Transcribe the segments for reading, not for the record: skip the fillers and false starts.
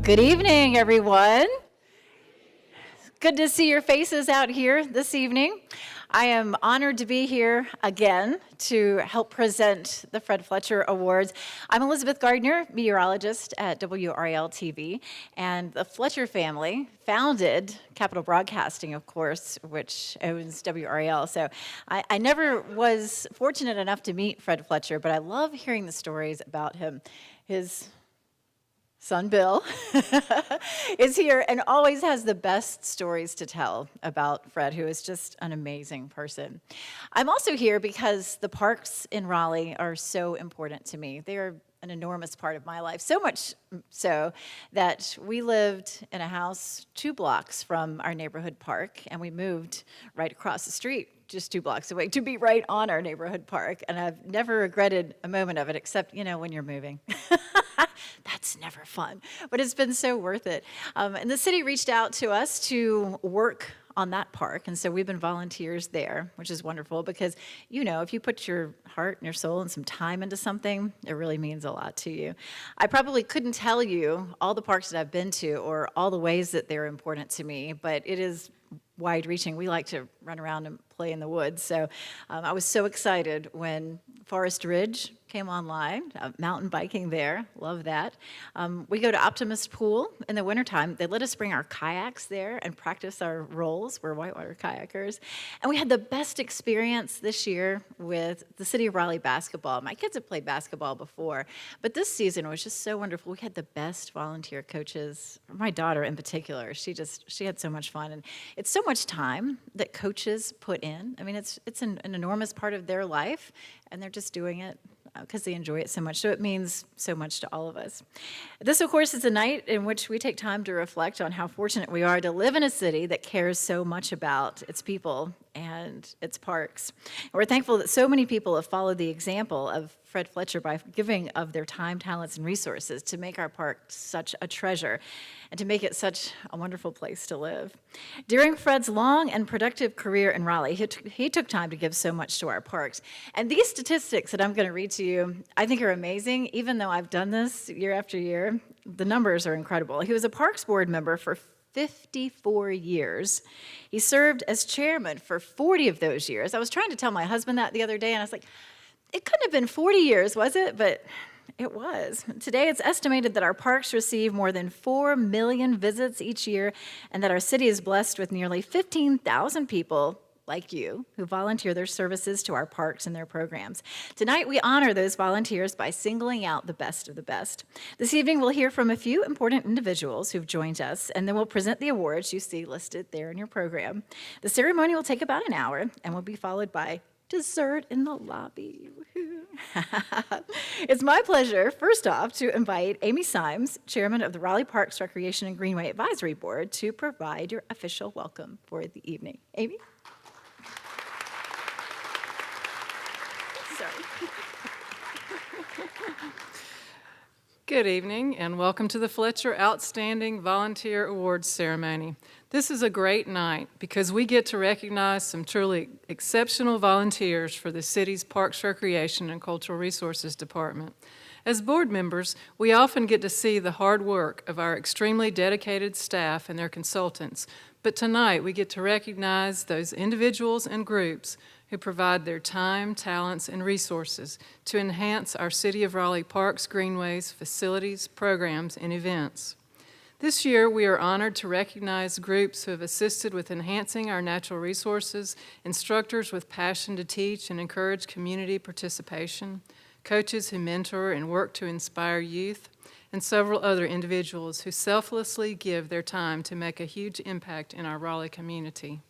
Good evening, everyone. Good to see your faces out here this evening. I am honored to be here again to help present the Fred Fletcher Awards. I'm Elizabeth Gardner, meteorologist at WRAL TV, and the Fletcher family founded Capital Broadcasting, of course, which owns WRAL. So I never was fortunate enough to meet Fred Fletcher, but I love hearing the stories about him. His son Bill is here and always has the best stories to tell about Fred, who is just an amazing person. I'm also here because the parks in Raleigh are so important to me. They are an enormous part of my life, so much so that we lived in a house 2 blocks from our neighborhood park, and we moved right across the street, just 2 blocks away, to be right on our neighborhood park. And I've never regretted a moment of it, except, when you're moving. That's never fun, but it's been so worth it. And the city reached out to us to work on that park, and so we've been volunteers there, which is wonderful because, if you put your heart and your soul and some time into something, it really means a lot to you. I probably couldn't tell you all the parks that I've been to or all the ways that they're important to me, but it is wide-reaching. We like to run around and play in the woods, so I was so excited when Forest Ridge came online, mountain biking there, love that. We go to Optimist Pool in the wintertime. They let us bring our kayaks there and practice our roles. We're whitewater kayakers. And we had the best experience this year with the City of Raleigh basketball. My kids have played basketball before, but this season was just so wonderful. We had the best volunteer coaches, my daughter in particular. She had so much fun. And it's so much time that coaches put in. I mean, it's an enormous part of their life, and they're just doing it because they enjoy it so much. So it means so much to all of us. This, of course, is a night in which we take time to reflect on how fortunate we are to live in a city that cares so much about its people and its parks. And we're thankful that so many people have followed the example of Fred Fletcher by giving of their time, talents, and resources to make our park such a treasure and to make it such a wonderful place to live. During Fred's long and productive career in Raleigh, he took time to give so much to our parks. And these statistics that I'm going to read to you, I think are amazing. Even though I've done this year after year, the numbers are incredible. He was a Parks Board member for 54 years. He served as chairman for 40 of those years. I was trying to tell my husband that the other day, and I was like, it couldn't have been 40 years, was it? But it was. Today, it's estimated that our parks receive more than 4 million visits each year, and that our city is blessed with nearly 15,000 people like you who volunteer their services to our parks and their programs. Tonight, we honor those volunteers by singling out the best of the best. This evening, we'll hear from a few important individuals who've joined us, and then we'll present the awards you see listed there in your program. The ceremony will take about an hour and will be followed by dessert in the lobby. It's my pleasure, first off, to invite Amy Symes, chairman of the Raleigh Parks, Recreation, and Greenway Advisory Board, to provide your official welcome for the evening. Amy? Sorry. Good evening, and welcome to the Fletcher Outstanding Volunteer Awards Ceremony. This is a great night because we get to recognize some truly exceptional volunteers for the city's Parks, Recreation, and Cultural Resources Department. As board members, we often get to see the hard work of our extremely dedicated staff and their consultants, but tonight we get to recognize those individuals and groups who provide their time, talents, and resources to enhance our City of Raleigh parks, greenways, facilities, programs, and events. This year, we are honored to recognize groups who have assisted with enhancing our natural resources, instructors with passion to teach and encourage community participation, coaches who mentor and work to inspire youth, and several other individuals who selflessly give their time to make a huge impact in our Raleigh community.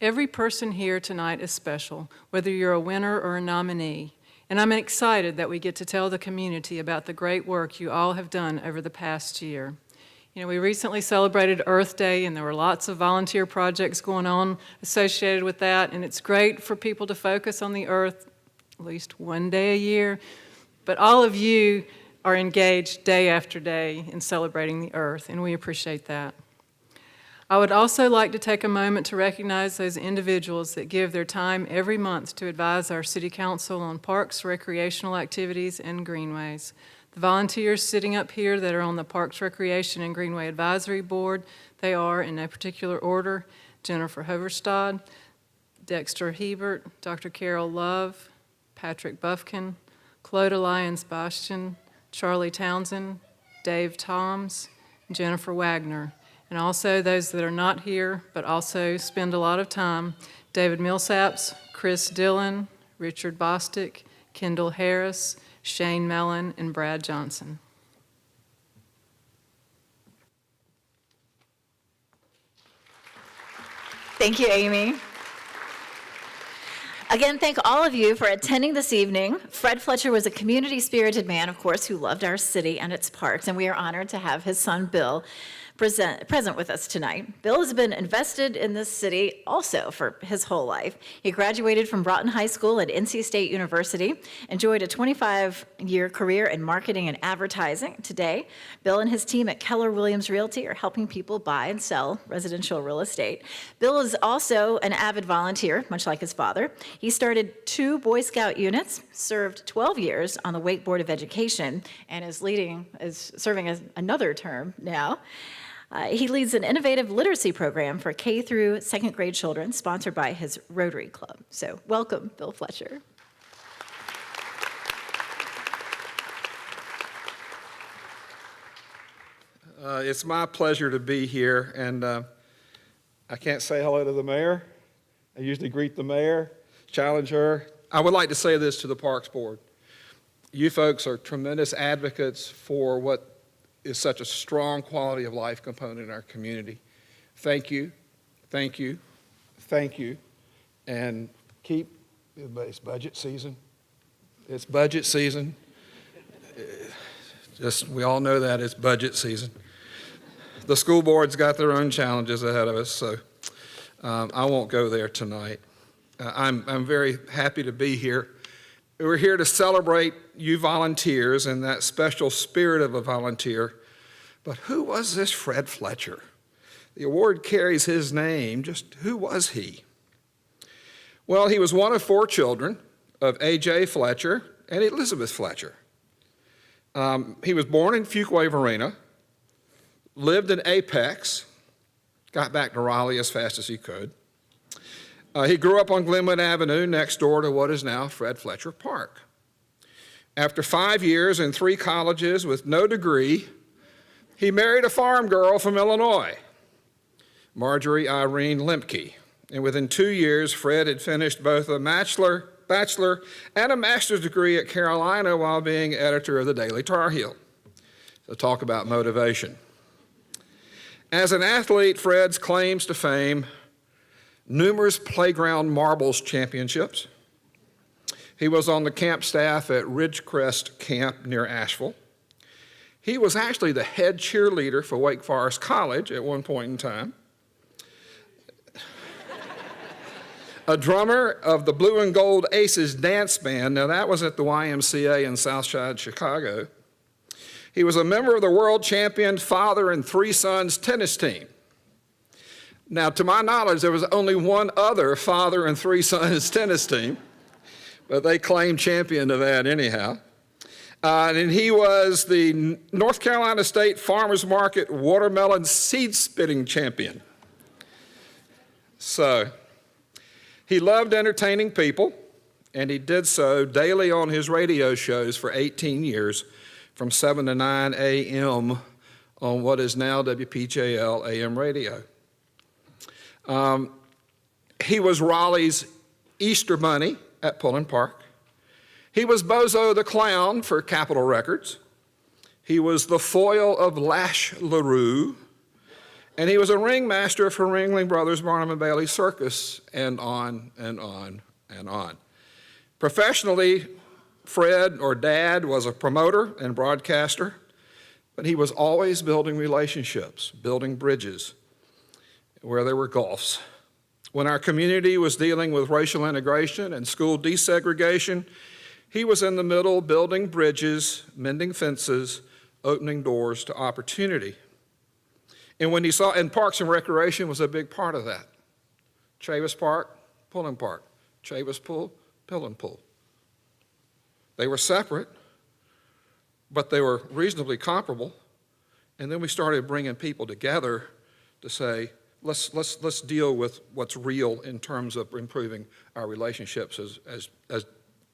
Every person here tonight is special, whether you're a winner or a nominee. And I'm excited that we get to tell the community about the great work you all have done over the past year. We recently celebrated Earth Day, and there were lots of volunteer projects going on associated with that, and it's great for people to focus on the Earth at least one day a year. But all of you are engaged day after day in celebrating the Earth, and we appreciate that. I would also like to take a moment to recognize those individuals that give their time every month to advise our City Council on parks, recreational activities, and greenways. The volunteers sitting up here that are on the Parks, Recreation, and Greenway Advisory Board, they are, in no particular order, Jennifer Hoverstad, Dexter Hebert, Dr. Carol Love, Patrick Buffkin, Clodagh Lyons-Bastian, Charlie Townsend, Dave Toms, Jennifer Wagner, and also those that are not here but also spend a lot of time, David Millsaps, Chris Dillon, Richard Bostick, Kendall Harris, Shane Mellon, and Brad Johnson. Thank you, Amy. Again, thank all of you for attending this evening. Fred Fletcher was a community-spirited man, of course, who loved our city and its parks, and we are honored to have his son, Bill, present with us tonight. Bill has been invested in this city also for his whole life. He graduated from Broughton High School at NC State University, enjoyed a 25-year career in marketing and advertising. Today, Bill and his team at Keller Williams Realty are helping people buy and sell residential real estate. Is also an avid volunteer, much like his father. He started 2 Boy Scout units, served 12 years on the Wake Board of Education, and is serving as another term now. He leads an innovative literacy program for K through 2nd grade children, sponsored by his Rotary Club. So welcome, Bill Fletcher. It's my pleasure to be here, and I can't say hello to the mayor. I usually greet the mayor, challenge her. I would like to say this to the Parks Board. You folks are tremendous advocates for what is such a strong quality of life component in our community. Thank you, thank you, thank you, and it's budget season. It's budget season. We all know that it's budget season. The school board's got their own challenges ahead of us, so I won't go there tonight. I'm very happy to be here. We're here to celebrate you volunteers and that special spirit of a volunteer. But who was this Fred Fletcher? The award carries his name. Just who was he? Well, he was one of 4 children of A.J. Fletcher and Elizabeth Fletcher. He was born in Fuquay-Varina, lived in Apex, got back to Raleigh as fast as he could. He grew up on Glenwood Avenue next door to what is now Fred Fletcher Park. After 5 years and 3 colleges with no degree, he married a farm girl from Illinois, Marjorie Irene Lemke. And within 2 years, Fred had finished both a bachelor and a master's degree at Carolina while being editor of the Daily Tar Heel. So talk about motivation. As an athlete, Fred's claims to fame: numerous playground marbles championships. He was on the camp staff at Ridgecrest Camp near Asheville. He was actually the head cheerleader for Wake Forest College at one point in time. A drummer of the Blue and Gold Aces dance band. Now that was at the YMCA in Southside Chicago. He was a member of the world champion father and 3 sons tennis team. Now, to my knowledge, there was only one other father and 3 sons tennis team, but they claimed champion of that anyhow. And he was the North Carolina State Farmers Market watermelon seed spitting champion. So, he loved entertaining people, and he did so daily on his radio shows for 18 years, from 7 to 9 a.m. on what is now WPJL AM radio. He was Raleigh's Easter Bunny at Pullen Park. He was Bozo the Clown for Capitol Records. He was the foil of Lash LaRue. And he was a ringmaster for Ringling Brothers Barnum and Bailey Circus, and on and on and on. Professionally, Fred, or Dad, was a promoter and broadcaster, but he was always building relationships, building bridges where there were gulfs. When our community was dealing with racial integration and school desegregation, he was in the middle building bridges, mending fences, opening doors to opportunity. And when he saw, and Parks and Recreation was a big part of that. Chavis Park, Pulling Park. Chavis Pool, Pulling Pool. They were separate, but they were reasonably comparable. And then we started bringing people together to say, let's deal with what's real in terms of improving our relationships as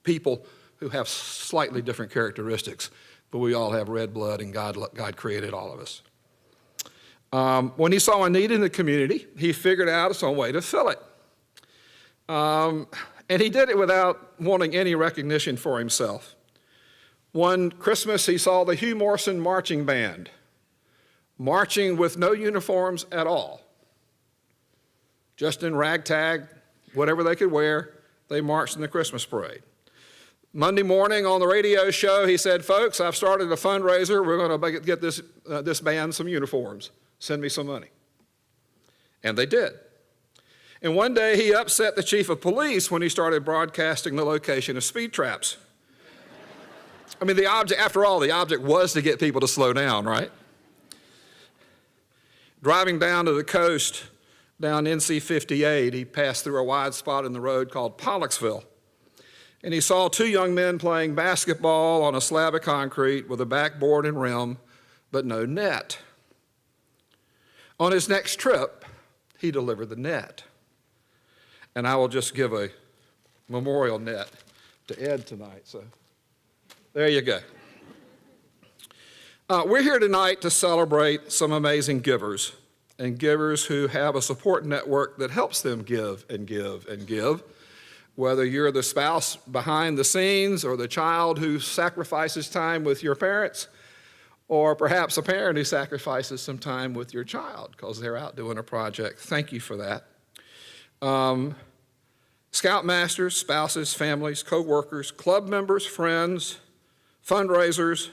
people who have slightly different characteristics, but we all have red blood, and God created all of us. When he saw a need in the community, he figured out some way to fill it. And he did it without wanting any recognition for himself. One Christmas, he saw the Hugh Morrison Marching Band marching with no uniforms at all. Just in ragtag, whatever they could wear, they marched in the Christmas parade. Monday morning on the radio show, he said, folks, I've started a fundraiser. We're going to get this band some uniforms. Send me some money. And they did. And one day he upset the chief of police when he started broadcasting the location of speed traps. I mean, after all, the object was to get people to slow down, right? Driving down to the coast, down NC 58, he passed through a wide spot in the road called Pollocksville. And he saw two young men playing basketball on a slab of concrete with a backboard and rim, but no net. On his next trip, he delivered the net. And I will just give a memorial net to Ed tonight. So there you go. We're here tonight to celebrate some amazing givers, and givers who have a support network that helps them give and give and give. Whether you're the spouse behind the scenes or the child who sacrifices time with your parents, or perhaps a parent who sacrifices some time with your child because they're out doing a project. Thank you for that. Scoutmasters, spouses, families, co-workers, club members, friends, fundraisers,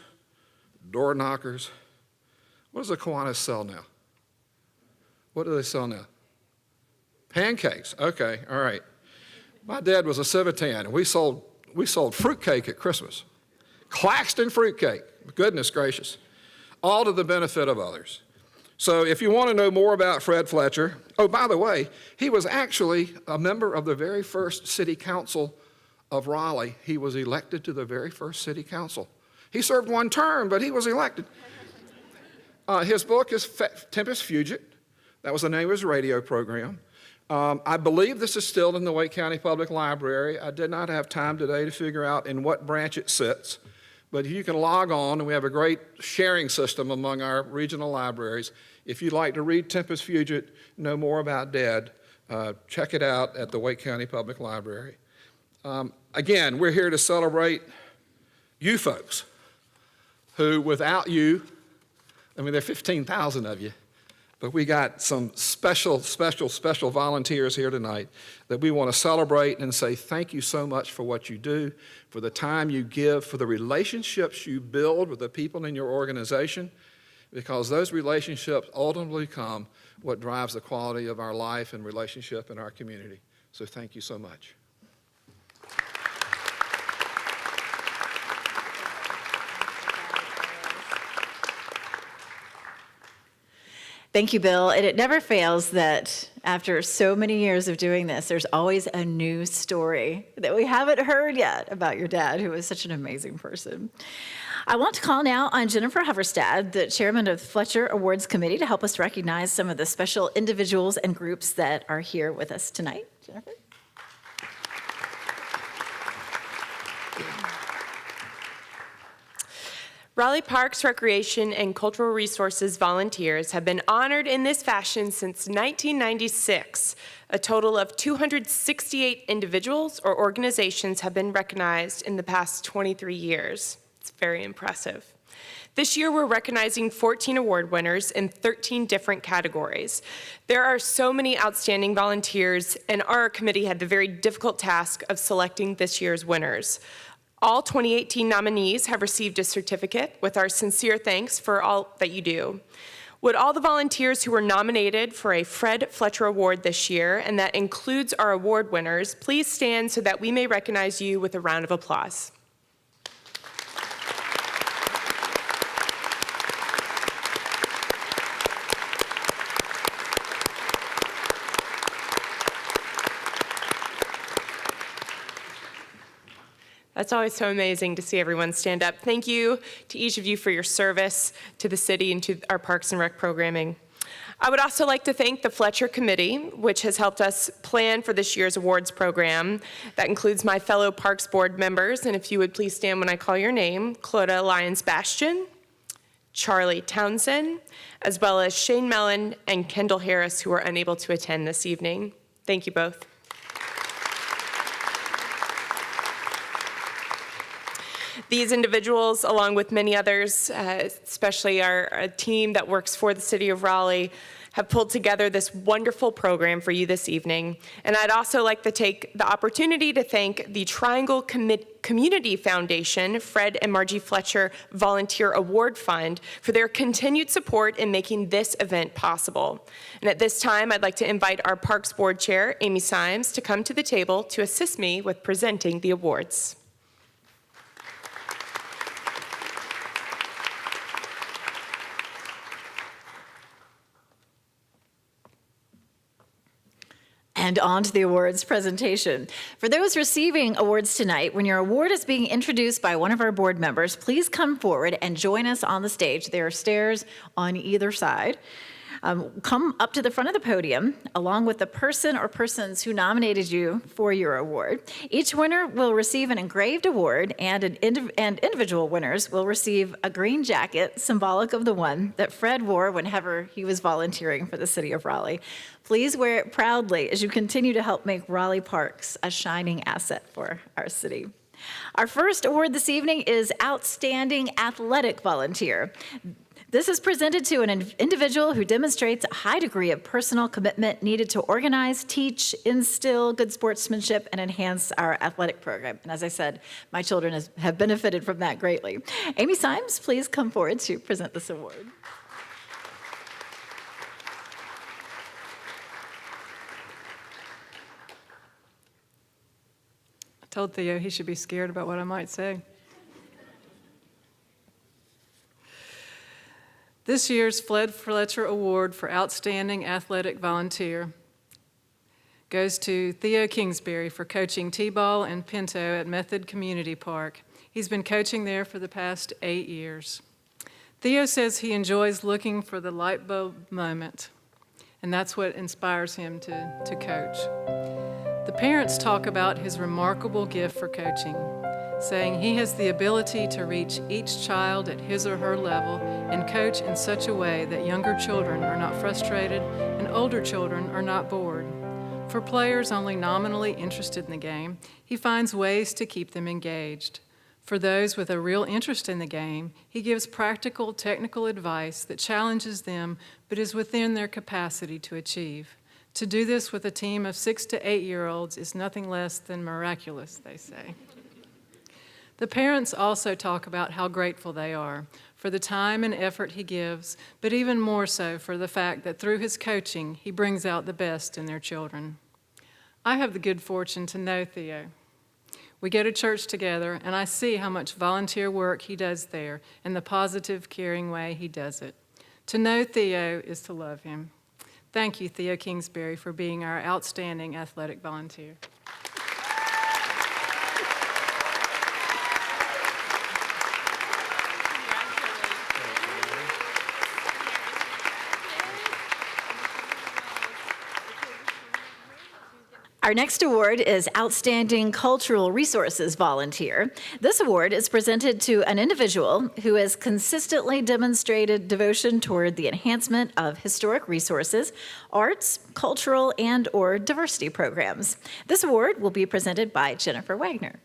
door knockers. What does the Kiwanis sell now? What do they sell now? Pancakes. Okay, all right. My dad was a Civitan, and we sold fruitcake at Christmas. Claxton fruitcake. Goodness gracious. All to the benefit of others. So if you want to know more about Fred Fletcher, oh, by the way, he was actually a member of the very first city council of Raleigh. He was elected to the very first city council. He served one term, but he was elected. His book is Tempest Fugit. That was the name of his radio program. I believe this is still in the Wake County Public Library. I did not have time today to figure out in what branch it sits, but you can log on, and we have a great sharing system among our regional libraries. If you'd like to read Tempest Fugit, know more about Dad, check it out at the Wake County Public Library. Again, we're here to celebrate you folks who, without you, I mean, there are 15,000 of you, but we got some special volunteers here tonight that we want to celebrate and say thank you so much for what you do, for the time you give, for the relationships you build with the people in your organization, because those relationships ultimately become what drives the quality of our life and relationship in our community. So thank you so much. Thank you, Bill. And it never fails that after so many years of doing this, there's always a new story that we haven't heard yet about your dad, who was such an amazing person. I want to call now on Jennifer Hoverstad, the chairman of the Fletcher Awards Committee, to help us recognize some of the special individuals and groups that are here with us tonight. Jennifer? Raleigh Parks, Recreation, and Cultural Resources volunteers have been honored in this fashion since 1996. A total of 268 individuals or organizations have been recognized in the past 23 years. It's very impressive. This year, we're recognizing 14 award winners in 13 different categories. There are so many outstanding volunteers, and our committee had the very difficult task of selecting this year's winners. All 2018 nominees have received a certificate with our sincere thanks for all that you do. Would all the volunteers who were nominated for a Fred Fletcher Award this year, and that includes our award winners, please stand so that we may recognize you with a round of applause. It's always so amazing to see everyone stand up. Thank you to each of you for your service to the city and to our Parks and Rec programming. I would also like to thank the Fletcher Committee, which has helped us plan for this year's awards program. That includes my fellow Parks Board members, and if you would please stand when I call your name, Clodagh Lyons-Bastian, Charlie Townsend, as well as Shane Mellon and Kendall Harris, who are unable to attend this evening. Thank you both. These individuals, along with many others, especially our team that works for the City of Raleigh, have pulled together this wonderful program for you this evening. And I'd also like to take the opportunity to thank the Triangle Community Foundation, Fred and Margie Fletcher Volunteer Award Fund, for their continued support in making this event possible. And at this time, I'd like to invite our Parks Board Chair, Amy Symes, to come to the table to assist me with presenting the awards. And on to the awards presentation. For those receiving awards tonight, when your award is being introduced by one of our board members, please come forward and join us on the stage. There are stairs on either side. Come up to the front of the podium along with the person or persons who nominated you for your award. Each winner will receive an engraved award, and individual winners will receive a green jacket symbolic of the one that Fred wore whenever he was volunteering for the City of Raleigh. Please wear it proudly as you continue to help make Raleigh Parks a shining asset for our city. Our first award this evening is Outstanding Athletic Volunteer. This is presented to an individual who demonstrates a high degree of personal commitment needed to organize, teach, instill good sportsmanship, and enhance our athletic program. And as I said, my children have benefited from that greatly. Amy Symes, please come forward to present this award. I told Theo he should be scared about what I might say. This year's Fletcher Award for Outstanding Athletic Volunteer goes to Theo Kingsbury for coaching T-ball and Pinto at Method Community Park. He's been coaching there for the past 8 years. Theo says he enjoys looking for the light bulb moment, and that's what inspires him to coach. The parents talk about his remarkable gift for coaching, saying he has the ability to reach each child at his or her level and coach in such a way that younger children are not frustrated and older children are not bored. For players only nominally interested in the game, he finds ways to keep them engaged. For those with a real interest in the game, he gives practical, technical advice that challenges them but is within their capacity to achieve. To do this with a team of 6 to 8-year-olds is nothing less than miraculous, they say. The parents also talk about how grateful they are for the time and effort he gives, but even more so for the fact that through his coaching, he brings out the best in their children. I have the good fortune to know Theo. We go to church together, and I see how much volunteer work he does there and the positive, caring way he does it. To know Theo is to love him. Thank you, Theo Kingsbury, for being our outstanding athletic volunteer. Our next award is Outstanding Cultural Resources Volunteer. This award is presented to an individual who has consistently demonstrated devotion toward the enhancement of historic resources, arts, cultural, and/or diversity programs. This award will be presented by Jennifer Wagner.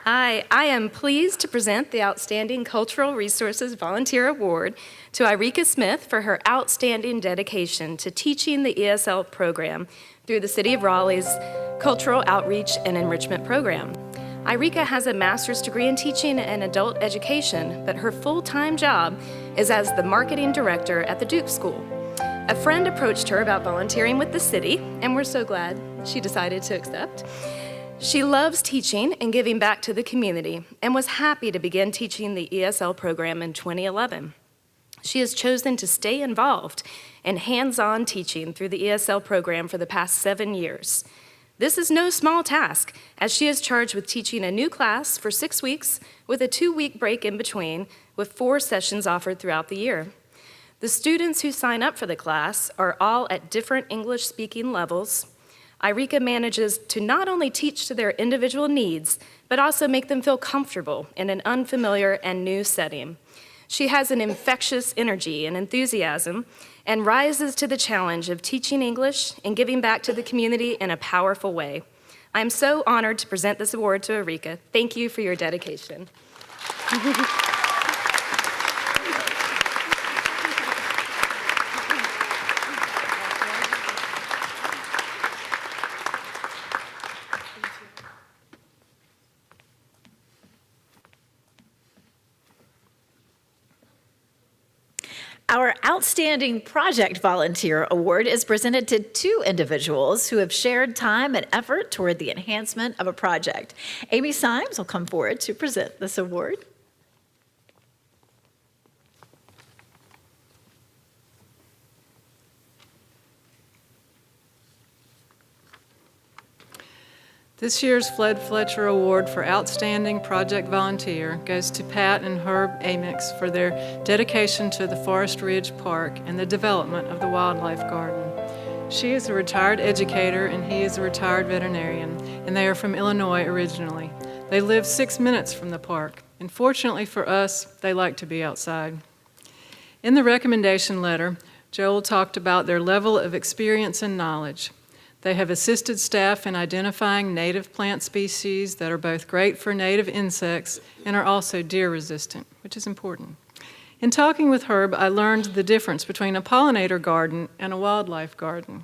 I am pleased to present the Outstanding Cultural Resources Volunteer Award to Irika Smith for her outstanding dedication to teaching the ESL program through the City of Raleigh's Cultural Outreach and Enrichment Program. Irika has a master's degree in teaching and adult education, but her full-time job is as the marketing director at the Duke School. A friend approached her about volunteering with the city, and we're so glad she decided to accept. She loves teaching and giving back to the community and was happy to begin teaching the ESL program in 2011. She has chosen to stay involved in hands-on teaching through the ESL program for the past 7 years. This is no small task, as she is charged with teaching a new class for 6 weeks with a 2-week break in between, with 4 sessions offered throughout the year. The students who sign up for the class are all at different English-speaking levels. Irika manages to not only teach to their individual needs, but also make them feel comfortable in an unfamiliar and new setting. She has an infectious energy and enthusiasm and rises to the challenge of teaching English and giving back to the community in a powerful way. I am so honored to present this award to Irika. Thank you for your dedication. Our Outstanding Project Volunteer Award is presented to 2 individuals who have shared time and effort toward the enhancement of a project. Amy Symes will come forward to present this award. This year's Fletcher Award for Outstanding Project Volunteer goes to Pat and Herb Amyx for their dedication to the Forest Ridge Park and the development of the wildlife garden. She is a retired educator and he is a retired veterinarian, and they are from Illinois originally. They live 6 minutes from the park, and fortunately for us, they like to be outside. In the recommendation letter, Joel talked about their level of experience and knowledge. They have assisted staff in identifying native plant species that are both great for native insects and are also deer resistant, which is important. In talking with Herb, I learned the difference between a pollinator garden and a wildlife garden.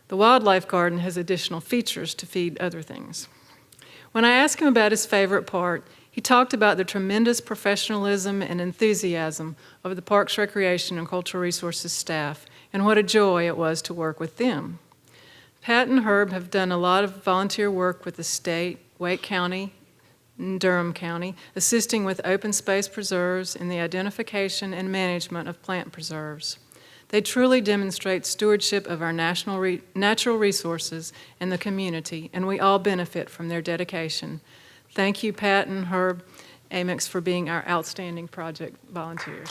The wildlife garden has additional features to feed other things. When I asked him about his favorite part, he talked about the tremendous professionalism and enthusiasm of the Parks, Recreation, and Cultural Resources staff, and what a joy it was to work with them. Pat and Herb have done a lot of volunteer work with the state, Wake County, and Durham County, assisting with open space preserves and the identification and management of plant preserves. They truly demonstrate stewardship of our natural resources and the community, and we all benefit from their dedication. Thank you, Pat and Herb Amyx, for being our outstanding project volunteers.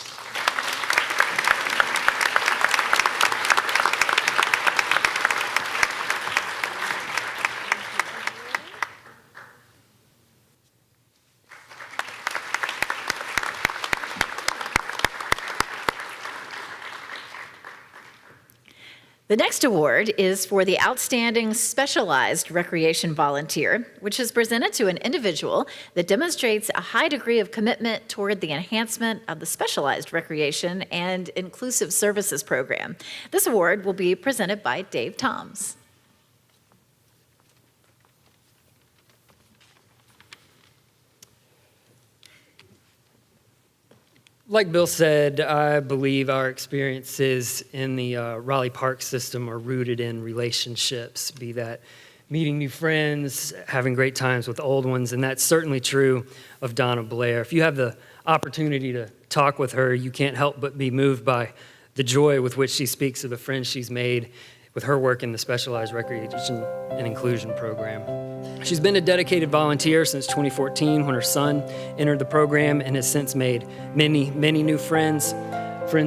The next award is for the Outstanding Specialized Recreation Volunteer, which is presented to an individual that demonstrates a high degree of commitment toward the enhancement of the specialized recreation and inclusive services program. This award will be presented by Dave Toms. Like Bill said, I believe our experiences in the Raleigh Park system are rooted in relationships, be that meeting new friends, having great times with old ones, and that's certainly true of Donna Blair. If you have the opportunity to talk with her, you can't help but be moved by the joy with which she speaks of the friends she's made with her work in the Specialized Recreation and Inclusion Program. She's been a dedicated volunteer since 2014 when her son entered the program and has since made many, many new friends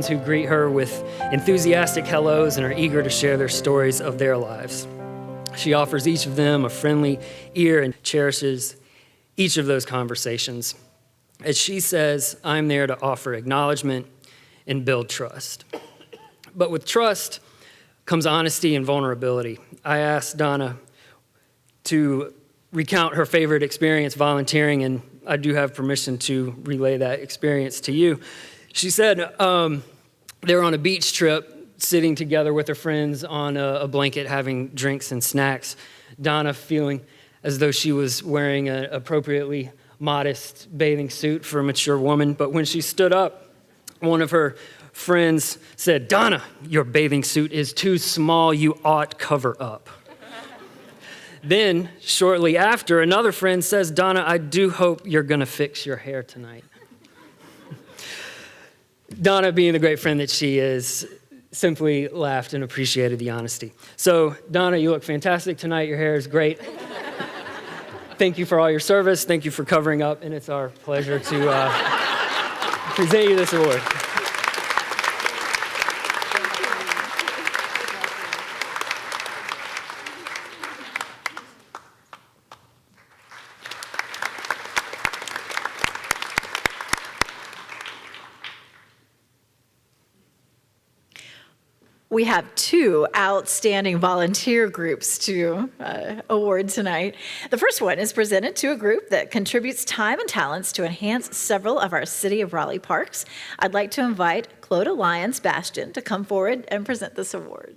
who greet her with enthusiastic hellos and are eager to share their stories of their lives. She offers each of them a friendly ear and cherishes each of those conversations. As she says, I'm there to offer acknowledgement and build trust. But with trust comes honesty and vulnerability. I asked Donna to recount her favorite experience volunteering, and I do have permission to relay that experience to you. She said they were on a beach trip, sitting together with her friends on a blanket, having drinks and snacks. Donna feeling as though she was wearing an appropriately modest bathing suit for a mature woman, but when she stood up, one of her friends said, "Donna, your bathing suit is too small, you ought cover up." Then, shortly after, another friend says, "Donna, I do hope you're gonna fix your hair tonight." Donna, being the great friend that she is, simply laughed and appreciated the honesty. So, Donna, you look fantastic tonight. Your hair is great. Thank you for all your service. Thank you for covering up, and it's our pleasure to present you this award. We have two outstanding volunteer groups to award tonight. The first one is presented to a group that contributes time and talents to enhance several of our City of Raleigh parks. I'd like to invite Clodagh Lyons Bastion to come forward and present this award.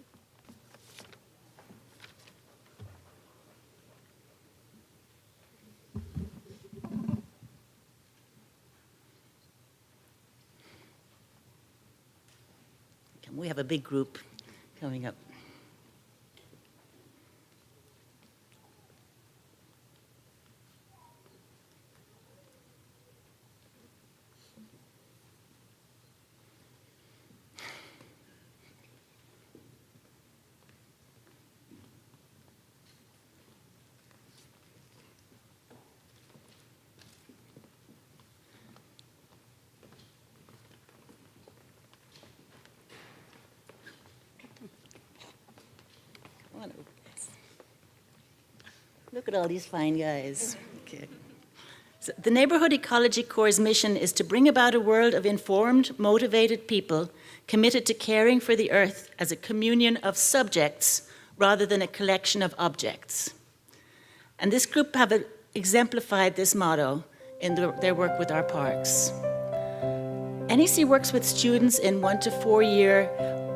We have a big group coming up. Look at all these fine guys. Okay. So the Neighborhood Ecology Corps' mission is to bring about a world of informed, motivated people committed to caring for the earth as a communion of subjects rather than a collection of objects. And this group have exemplified this motto in their work with our parks. NEC works with students in 1 to 4 year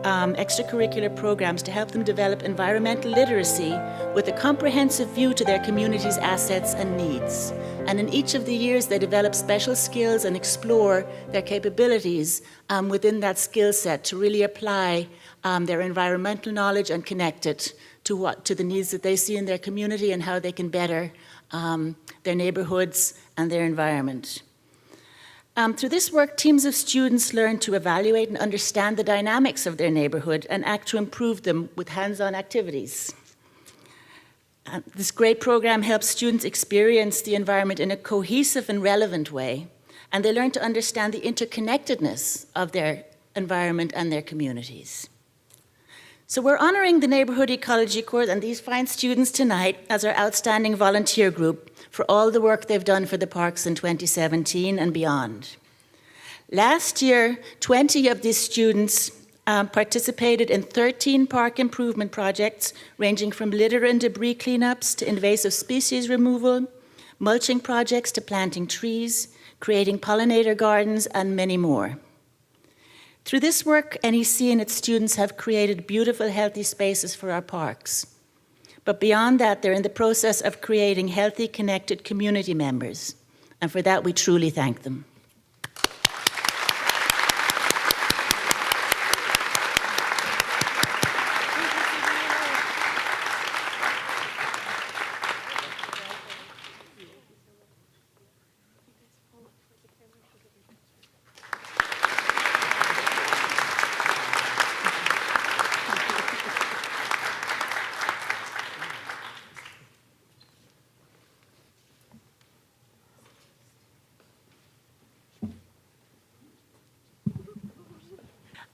extracurricular programs to help them develop environmental literacy with a comprehensive view to their community's assets and needs. And in each of the years, they develop special skills and explore their capabilities within that skill set to really apply their environmental knowledge and connect it to the needs that they see in their community and how they can better their neighborhoods and their environment. Through this work, teams of students learn to evaluate and understand the dynamics of their neighborhood and act to improve them with hands-on activities. This great program helps students experience the environment in a cohesive and relevant way, and they learn to understand the interconnectedness of their environment and their communities. So we're honoring the Neighborhood Ecology Corps and these fine students tonight as our outstanding volunteer group for all the work they've done for the parks in 2017 and beyond. Last year, 20 of these students participated in 13 park improvement projects ranging from litter and debris cleanups to invasive species removal, mulching projects to planting trees, creating pollinator gardens, and many more. Through this work, NEC and its students have created beautiful, healthy spaces for our parks. But beyond that, they're in the process of creating healthy, connected community members. And for that, we truly thank them.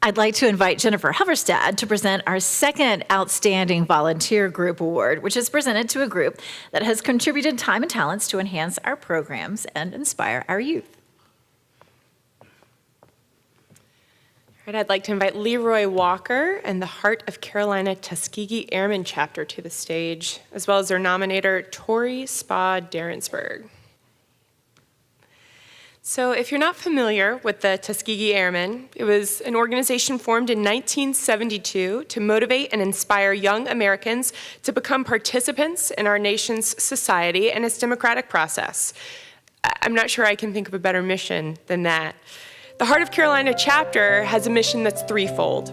I'd like to invite Jennifer Hoverstad to present our second Outstanding Volunteer Group Award, which is presented to a group that has contributed time and talents to enhance our programs and inspire our youth. All right, I'd like to invite Leroy Walker and the Heart of Carolina Tuskegee Airmen Chapter to the stage, as well as their nominator, Tori Spa-Derensburg. So if you're not familiar with the Tuskegee Airmen, it was an organization formed in 1972 to motivate and inspire young Americans to become participants in our nation's society and its democratic process. I'm not sure I can think of a better mission than that. The Heart of Carolina chapter has a mission that's threefold.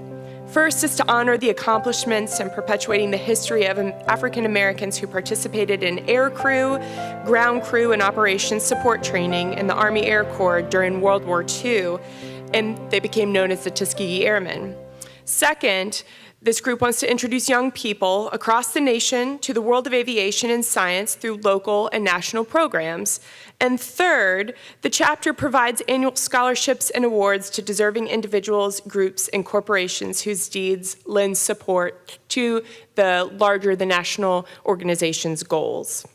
First is to honor the accomplishments and perpetuating the history of African Americans who participated in air crew, ground crew, and operations support training in the Army Air Corps during World War II. and they became known as the Tuskegee Airmen. Second, this group wants to introduce young people across the nation to the world of aviation and science through local and national programs. And third, the chapter provides annual scholarships and awards to deserving individuals, groups, and corporations whose deeds lend support to the larger the national organization's goals.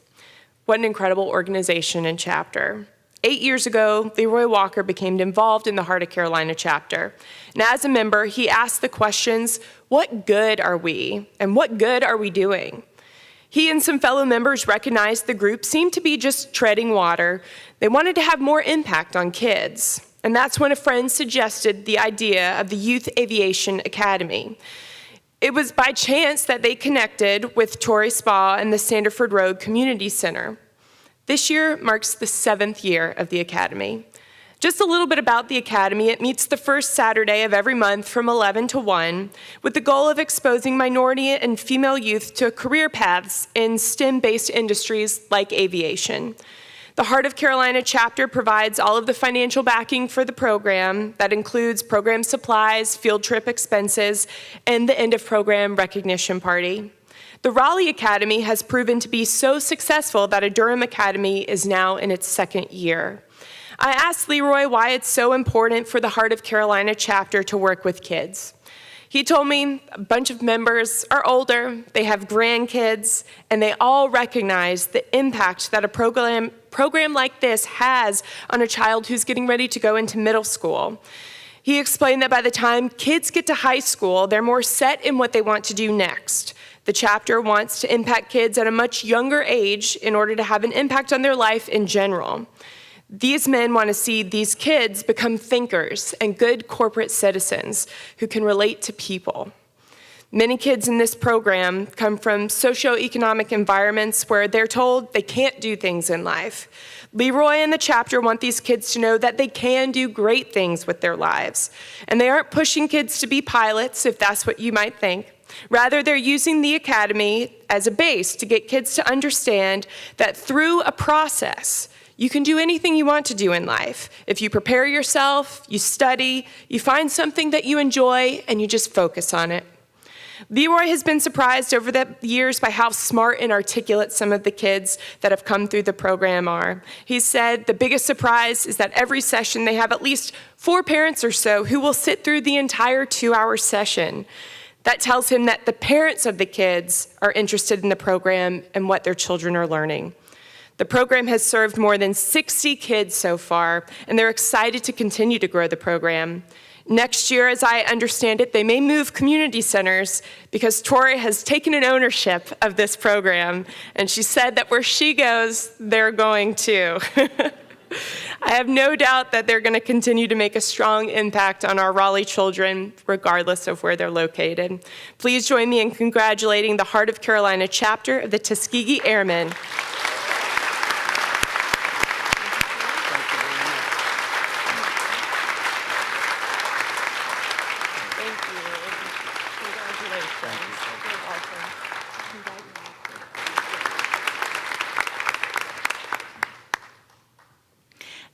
What an incredible organization and chapter. 8 years ago, Leroy Walker became involved in the Heart of Carolina chapter. And as a member, he asked the questions, what good are we? And what good are we doing? He and some fellow members recognized the group seemed to be just treading water. They wanted to have more impact on kids. And that's when a friend suggested the idea of the Youth Aviation Academy. It was by chance that they connected with Torrey Spa and the Sanderford Road Community Center. This year marks the 7th year of the Academy. Just a little bit about the Academy. It meets the first Saturday of every month from 11 to 1 with the goal of exposing minority and female youth to career paths in STEM-based industries like aviation. The Heart of Carolina chapter provides all of the financial backing for the program. That includes program supplies, field trip expenses, and the end of program recognition party. The Raleigh Academy has proven to be so successful that a Durham Academy is now in its 2nd year. I asked Leroy why it's so important for the Heart of Carolina chapter to work with kids. He told me a bunch of members are older, they have grandkids, and they all recognize the impact that a program like this has on a child who's getting ready to go into middle school. He explained that by the time kids get to high school, they're more set in what they want to do next. The chapter wants to impact kids at a much younger age in order to have an impact on their life in general. These men want to see these kids become thinkers and good corporate citizens who can relate to people. Many kids in this program come from socioeconomic environments where they're told they can't do things in life. Leroy and the chapter want these kids to know that they can do great things with their lives. And they aren't pushing kids to be pilots, if that's what you might think. Rather, they're using the academy as a base to get kids to understand that through a process, you can do anything you want to do in life. If you prepare yourself, you study, you find something that you enjoy, and you just focus on it. Leroy has been surprised over the years by how smart and articulate some of the kids that have come through the program are. He said the biggest surprise is that every session they have at least 4 parents or so who will sit through the entire 2-hour session. That tells him that the parents of the kids are interested in the program and what their children are learning. The program has served more than 60 kids so far, and they're excited to continue to grow the program. Next year, as I understand it, they may move community centers because Tori has taken an ownership of this program, and she said that where she goes, they're going too. I have no doubt that they're going to continue to make a strong impact on our Raleigh children, regardless of where they're located. Please join me in congratulating the Heart of Carolina chapter of the Tuskegee Airmen.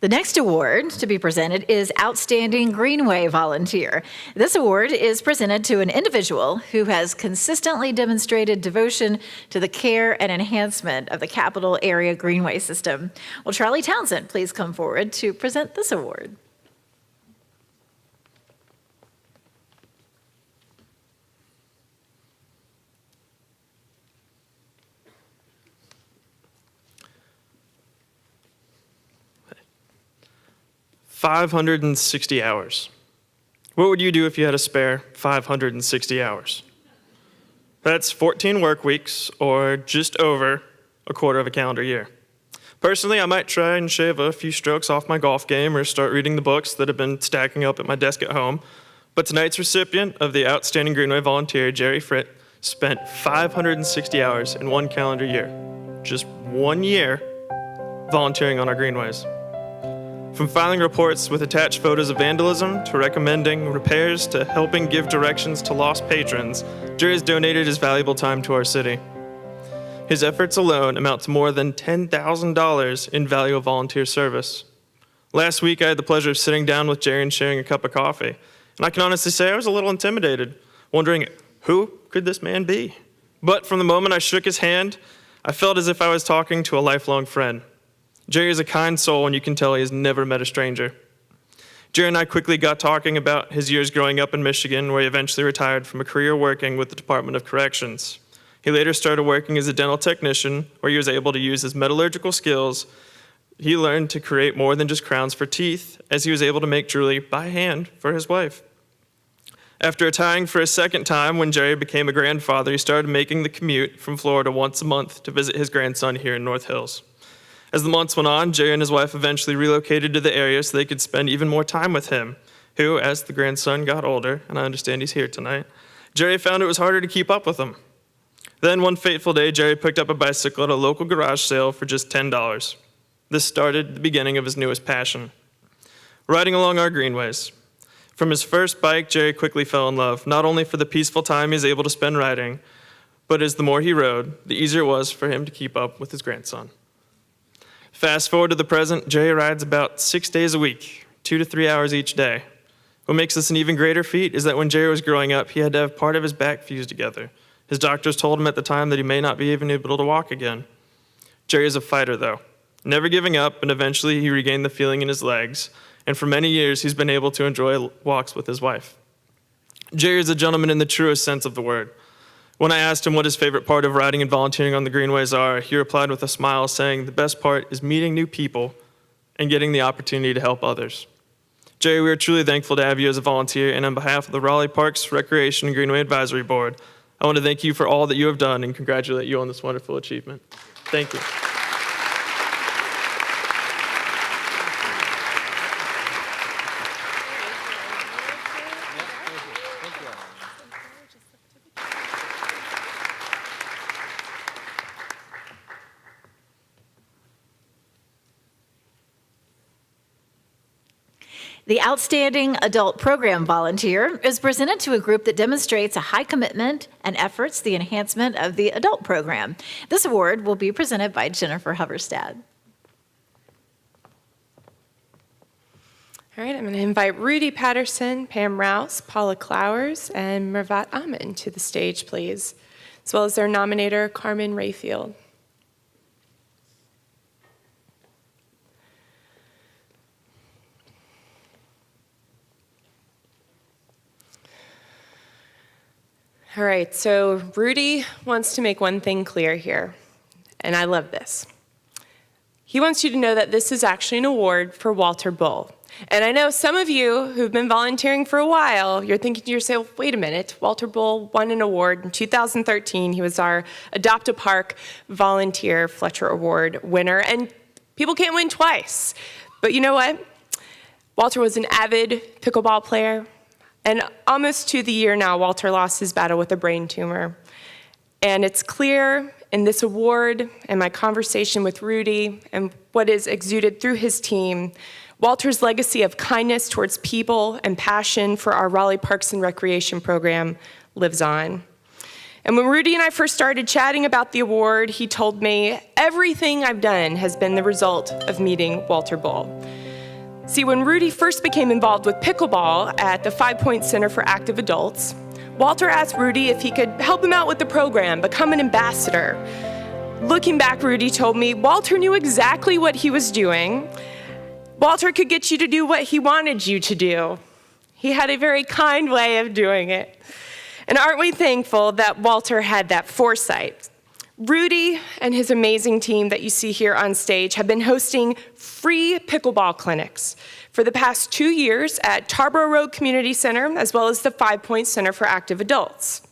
The next award to be presented is Outstanding Greenway Volunteer. This award is presented to an individual who has consistently demonstrated devotion to the care and enhancement of the capital area greenway system. Will Charlie Townsend please come forward to present this award? $560 hours. What would you do if you had a spare 560 hours? That's 14 work weeks, or just over a quarter of a calendar year. Personally, I might try and shave a few strokes off my golf game or start reading the books that have been stacking up at my desk at home. But tonight's recipient of the Outstanding Greenway Volunteer, Jerry Fritt, spent 560 hours in one calendar year. Just 1 year volunteering on our greenways. From filing reports with attached photos of vandalism, to recommending repairs, to helping give directions to lost patrons, Jerry has donated his valuable time to our city. His efforts alone amount to more than $10,000 in value of volunteer service. Last week, I had the pleasure of sitting down with Jerry and sharing a cup of coffee. And I can honestly say I was a little intimidated, wondering, who could this man be? But from the moment I shook his hand, I felt as if I was talking to a lifelong friend. Jerry is a kind soul, and you can tell he has never met a stranger. Jerry and I quickly got talking about his years growing up in Michigan, where he eventually retired from a career working with the Department of Corrections. He later started working as a dental technician, where he was able to use his metallurgical skills. He learned to create more than just crowns for teeth, as he was able to make jewelry by hand for his wife. After retiring for a second time, when Jerry became a grandfather, he started making the commute from Florida once a month to visit his grandson here in North Hills. As the months went on, Jerry and his wife eventually relocated to the area so they could spend even more time with him, who, as the grandson got older, and I understand he's here tonight, Jerry found it was harder to keep up with him. Then one fateful day, Jerry picked up a bicycle at a local garage sale for just $10. This started the beginning of his newest passion, riding along our greenways. From his first bike, Jerry quickly fell in love, not only for the peaceful time he was able to spend riding, but as the more he rode, the easier it was for him to keep up with his grandson. Fast forward to the present, Jerry rides about 6 days a week, 2 to 3 hours each day. What makes this an even greater feat is that when Jerry was growing up, he had to have part of his back fused together. His doctors told him at the time that he may not be even able to walk again. Jerry is a fighter, though, never giving up, and eventually he regained the feeling in his legs, and for many years he's been able to enjoy walks with his wife. Jerry is a gentleman in the truest sense of the word. When I asked him what his favorite part of riding and volunteering on the greenways are, he replied with a smile, saying, "The best part is meeting new people and getting the opportunity to help others." Jerry, we are truly thankful to have you as a volunteer, and on behalf of the Raleigh Parks, Recreation, and Greenway Advisory Board, I want to thank you for all that you have done and congratulate you on this wonderful achievement. Thank you. The Outstanding Adult Program Volunteer is presented to a group that demonstrates a high commitment and efforts the enhancement of the adult program. This award will be presented by Jennifer Hoverstad. All right, I'm going to invite Rudy Patterson, Pam Rouse, Paula Clowers, and Mervat Amin to the stage, please, as well as their nominator, Carmen Rayfield. All right, so Rudy wants to make one thing clear here, and I love this. He wants you to know that this is actually an award for Walter Bull. And I know some of you who've been volunteering for a while, you're thinking to yourself, wait a minute, Walter Bull won an award in 2013. He was our Adopt a Park Volunteer Fletcher Award winner, and people can't win twice. But you know what? Walter was an avid pickleball player, and almost to the year now, Walter lost his battle with a brain tumor. And it's clear in this award and my conversation with Rudy and what is exuded through his team, Walter's legacy of kindness towards people and passion for our Raleigh Parks and Recreation program lives on. And when Rudy and I first started chatting about the award, he told me, everything I've done has been the result of meeting Walter Bull. See, when Rudy first became involved with pickleball at the 5 Point Center for Active Adults, Walter asked Rudy if he could help him out with the program, become an ambassador. Looking back, Rudy told me, Walter knew exactly what he was doing. Walter could get you to do what he wanted you to do. He had a very kind way of doing it. And aren't we thankful that Walter had that foresight? Rudy and his amazing team that you see here on stage have been hosting free pickleball clinics for the past 2 years at Tarboro Road Community Center, as well as the 5 Point Center for Active Adults.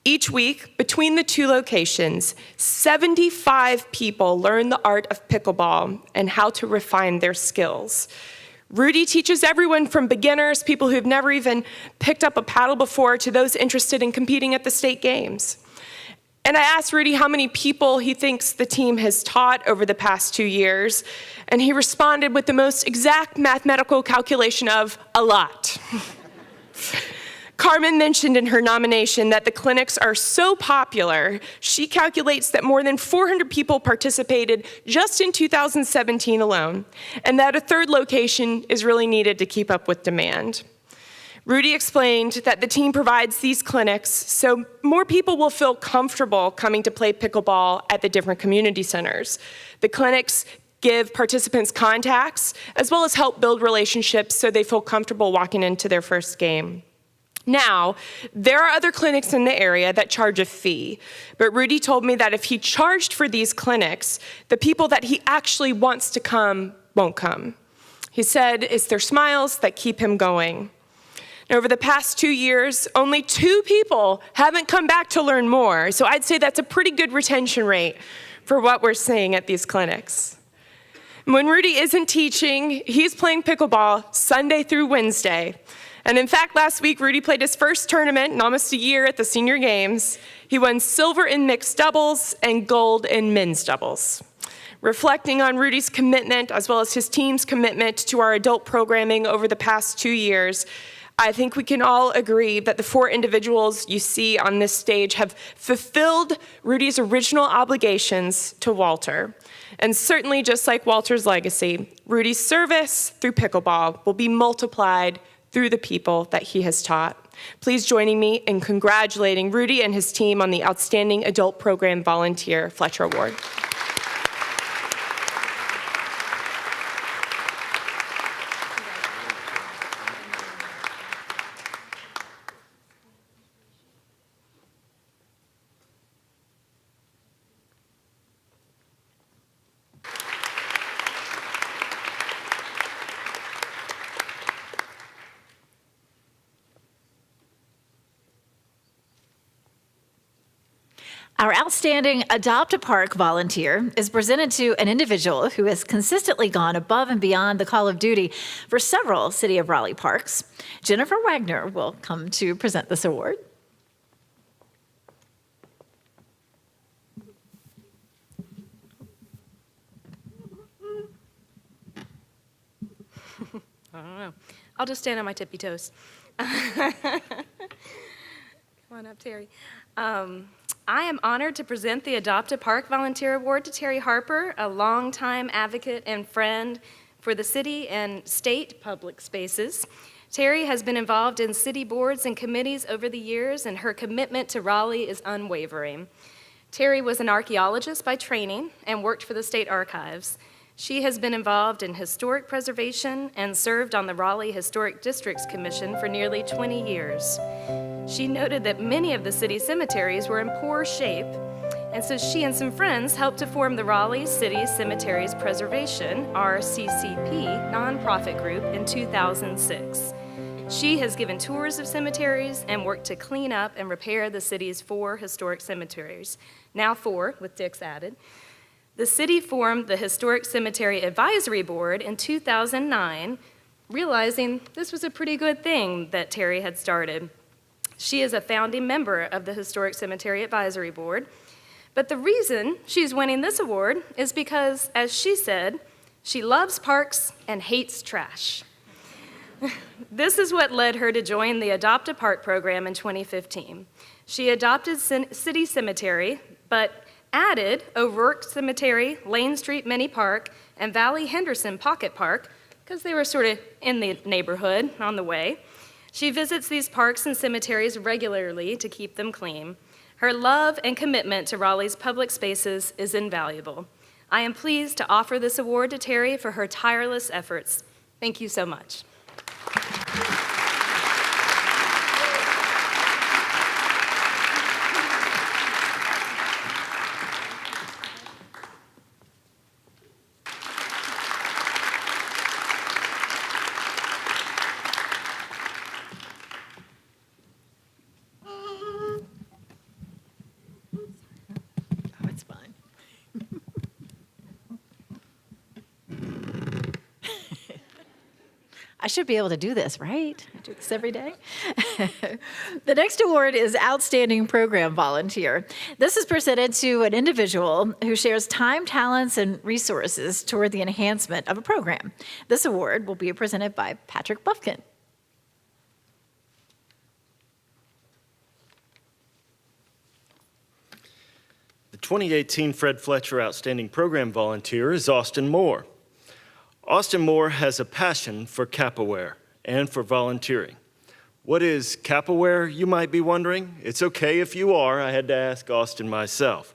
Each week, between the two locations, 75 people learn the art of pickleball and how to refine their skills. Rudy teaches everyone from beginners, people who've never even picked up a paddle before, to those interested in competing at the state games. And I asked Rudy how many people he thinks the team has taught over the past 2 years, and he responded with the most exact mathematical calculation of a lot. Carmen mentioned in her nomination that the clinics are so popular, she calculates that more than 400 people participated just in 2017 alone, and that a third location is really needed to keep up with demand. Rudy explained that the team provides these clinics so more people will feel comfortable coming to play pickleball at the different community centers. The clinics give participants contacts, as well as help build relationships so they feel comfortable walking into their first game. Now, there are other clinics in the area that charge a fee, but Rudy told me that if he charged for these clinics, the people that he actually wants to come won't come. He said it's their smiles that keep him going. Over the past 2 years, only 2 people haven't come back to learn more, so I'd say that's a pretty good retention rate for what we're seeing at these clinics. When Rudy isn't teaching, he's playing pickleball Sunday through Wednesday. And in fact, last week, Rudy played his first tournament in almost a year at the Senior Games. He won silver in mixed doubles and gold in men's doubles. Reflecting on Rudy's commitment, as well as his team's commitment to our adult programming over the past 2 years, I think we can all agree that the 4 individuals you see on this stage have fulfilled Rudy's original obligations to Walter. And certainly, just like Walter's legacy, Rudy's service through pickleball will be multiplied through the people that he has taught. Please join me in congratulating Rudy and his team on the Outstanding Adult Program Volunteer Fletcher Award. Our Outstanding Adopt a Park volunteer is presented to an individual who has consistently gone above and beyond the call of duty for several City of Raleigh parks. Jennifer Wagner will come to present this award. I don't know. I'll just stand on my tippy toes. Come on up, Terry. I am honored to present the Adopt a Park Volunteer Award to Terry Harper, a longtime advocate and friend for the city and state public spaces. Terry has been involved in city boards and committees over the years, and her commitment to Raleigh is unwavering. Terry was an archaeologist by training and worked for the state archives. She has been involved in historic preservation and served on the Raleigh Historic Districts Commission for nearly 20 years. She noted that many of the city cemeteries were in poor shape, and so she and some friends helped to form the Raleigh City Cemeteries Preservation, RCCP, nonprofit group in 2006. She has given tours of cemeteries and worked to clean up and repair the city's 4 historic cemeteries, now 4 with Dick's added. The city formed the Historic Cemetery Advisory Board in 2009, realizing this was a pretty good thing that Terry had started. She is a founding member of the Historic Cemetery Advisory Board, but the reason she's winning this award is because, as she said, she loves parks and hates trash. This is what led her to join the Adopt a Park program in 2015. She adopted City Cemetery, but added O'Rourke Cemetery, Lane Street Mini Park, and Valley Henderson Pocket Park, because they were sort of in the neighborhood on the way. She visits these parks and cemeteries regularly to keep them clean. Her love and commitment to Raleigh's public spaces is invaluable. I am pleased to offer this award to Terry for her tireless efforts. Thank you so much. I should be able to do this, right? I do this every day. The next award is Outstanding Program Volunteer. This is presented to an individual who shares time, talents, and resources toward the enhancement of a program. This award will be presented by Patrick Buffkin. 2018 Fred Fletcher Outstanding Program Volunteer is Austin Moore. Austin Moore has a passion for capoeira and for volunteering. What is capoeira, you might be wondering? It's okay if you are. I had to ask Austin myself.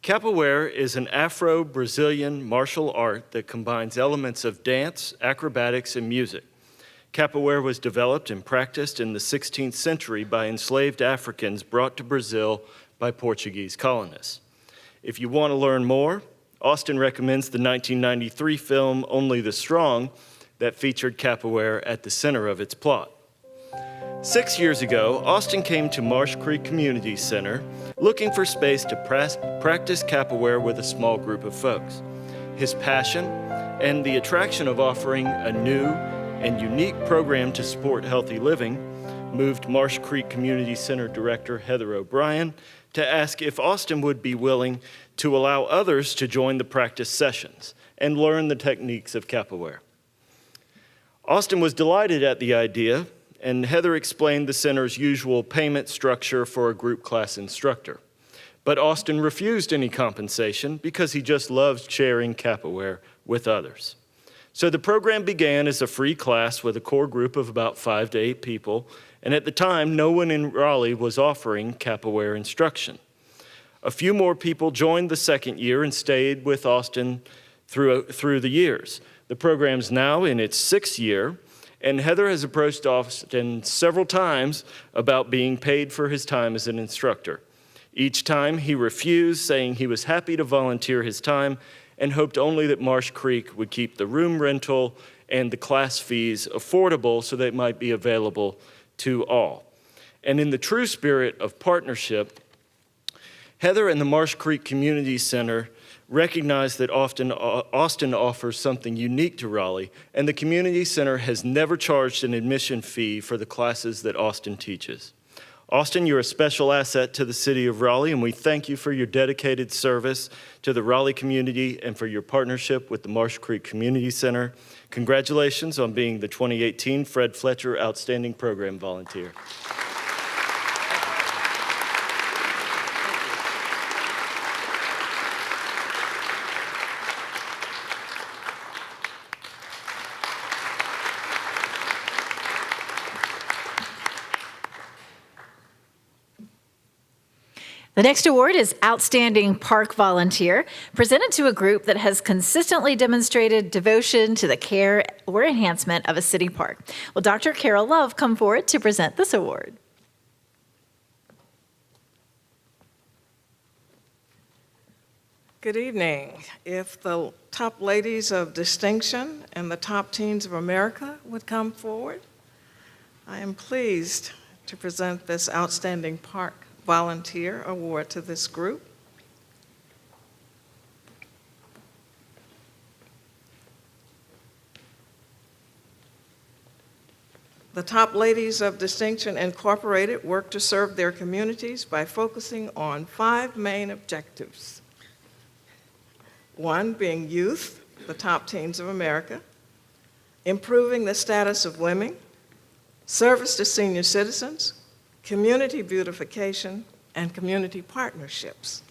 Capoeira is an Afro-Brazilian martial art that combines elements of dance, acrobatics, and music. Capoeira was developed and practiced in the 16th century by enslaved Africans brought to Brazil by Portuguese colonists. If you want to learn more, Austin recommends the 1993 film Only the Strong that featured capoeira at the center of its plot. 6 years ago, Austin came to Marsh Creek Community Center looking for space to practice capoeira with a small group of folks. His passion and the attraction of offering a new and unique program to support healthy living moved Marsh Creek Community Center Director Heather O'Brien to ask if Austin would be willing to allow others to join the practice sessions and learn the techniques of capoeira. Austin was delighted at the idea, and Heather explained the center's usual payment structure for a group class instructor. But Austin refused any compensation because he just loved sharing capoeira with others. So the program began as a free class with a core group of about 5 to 8 people, and at the time, no one in Raleigh was offering capoeira instruction. A few more people joined the second year and stayed with Austin through the years. The program's now in its 6th year, and Heather has approached Austin several times about being paid for his time as an instructor. Each time he refused, saying he was happy to volunteer his time and hoped only that Marsh Creek would keep the room rental and the class fees affordable so they might be available to all. And in the true spirit of partnership, Heather and the Marsh Creek Community Center recognize that Austin offers something unique to Raleigh, and the Community Center has never charged an admission fee for the classes that Austin teaches. Austin, you're a special asset to the city of Raleigh, and we thank you for your dedicated service to the Raleigh community and for your partnership with the Marsh Creek Community Center. Congratulations on being the 2018 Fred Fletcher Outstanding Program Volunteer. The next award is Outstanding Park Volunteer, presented to a group that has consistently demonstrated devotion to the care or enhancement of a city park. Will Dr. Carol Love come forward to present this award? Good evening. If the top ladies of distinction and the top teens of America would come forward, I am pleased to present this Outstanding Park Volunteer Award to this group. The top ladies of distinction incorporated work to serve their communities by focusing on 5 main objectives. 1 being youth, the top teens of America, improving the status of women, service to senior citizens, community beautification, and community partnerships.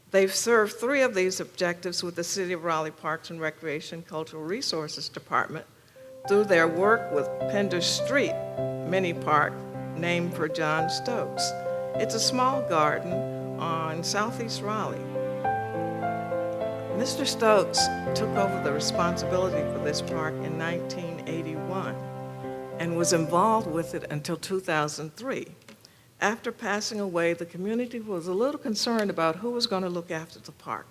They've served 3 of these objectives with the City of Raleigh Parks and Recreation Cultural Resources Department through their work with Pender Street Mini Park, named for John Stokes. It's a small garden on Southeast Raleigh. Mr. Stokes took over the responsibility for this park in 1981 and was involved with it until 2003. After passing away, the community was a little concerned about who was going to look after the park.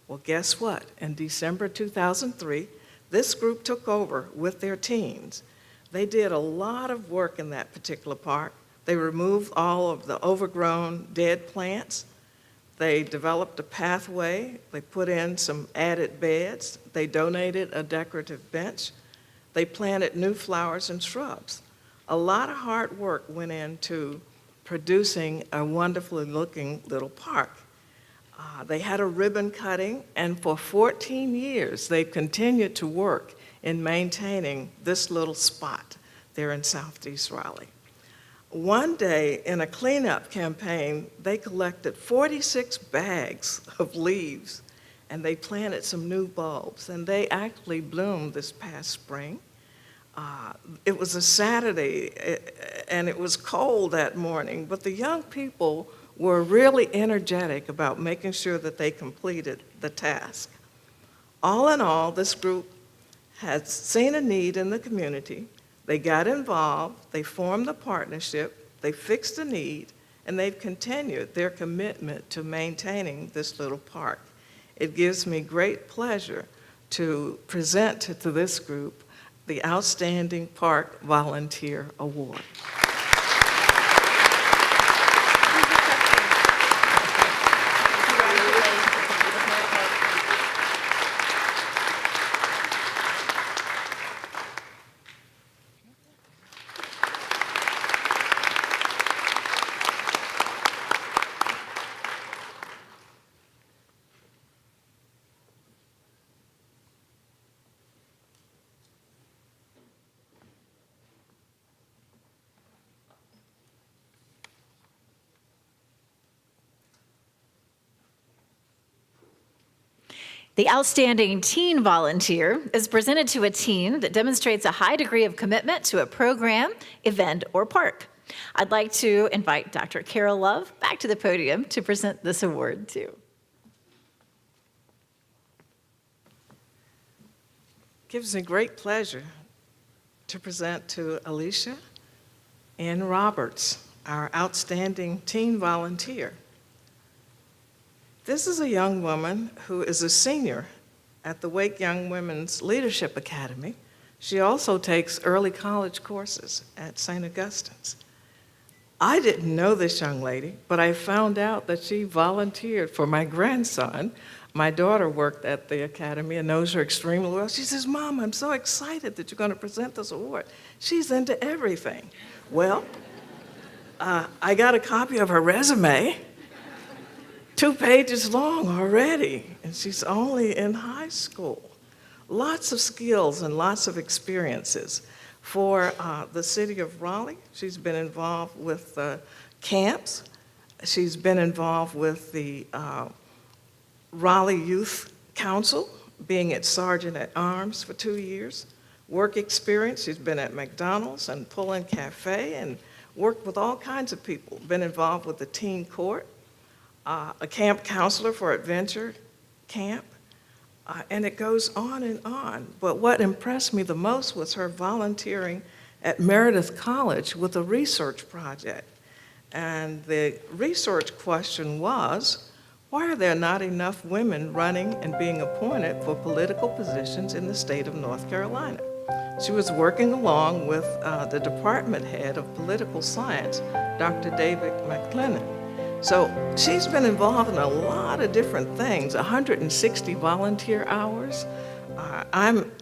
Well, guess what? In December 2003, this group took over with their teams. They did a lot of work in that particular park. They removed all of the overgrown dead plants. They developed a pathway. They put in some added beds. They donated a decorative bench. They planted new flowers and shrubs. A lot of hard work went into producing a wonderfully looking little park. They had a ribbon cutting, and for 14 years, they've continued to work in maintaining this little spot there in Southeast Raleigh. One day in a cleanup campaign, they collected 46 bags of leaves and they planted some new bulbs, and they actually bloomed this past spring. It was a Saturday, and it was cold that morning, but the young people were really energetic about making sure that they completed the task. All in all, this group had seen a need in the community. They got involved, they formed a partnership, they fixed the need, and they've continued their commitment to maintaining this little park. It gives me great pleasure to present to this group the Outstanding Park Volunteer Award. The Outstanding Teen Volunteer is presented to a teen that demonstrates a high degree of commitment to a program, event, or park. I'd like to invite Dr. Carol Love back to the podium to present this award too. Gives me great pleasure to present to Alicia Ann Roberts, our Outstanding Teen Volunteer. This is a young woman who is a senior at the Wake Young Women's Leadership Academy. She also takes early college courses at St. Augustine's. I didn't know this young lady, but I found out that she volunteered for my grandson. My daughter worked at the academy and knows her extremely well. She says, "Mom, I'm so excited that you're going to present this award." She's into everything. Well, I got a copy of her resume, 2 pages long already, and she's only in high school. Lots of skills and lots of experiences. For the city of Raleigh, she's been involved with camps. She's been involved with the Raleigh Youth Council, being its sergeant at arms for 2 years. Work experience, she's been at McDonald's and Pullin Cafe and worked with all kinds of people. Been involved with the teen court, a camp counselor for Adventure Camp, and it goes on and on. But what impressed me the most was her volunteering at Meredith College with a research project. And the research question was, why are there not enough women running and being appointed for political positions in the state of North Carolina? She was working along with the department head of political science, Dr. David McLennan. So she's been involved in a lot of different things, 160 volunteer hours. I'm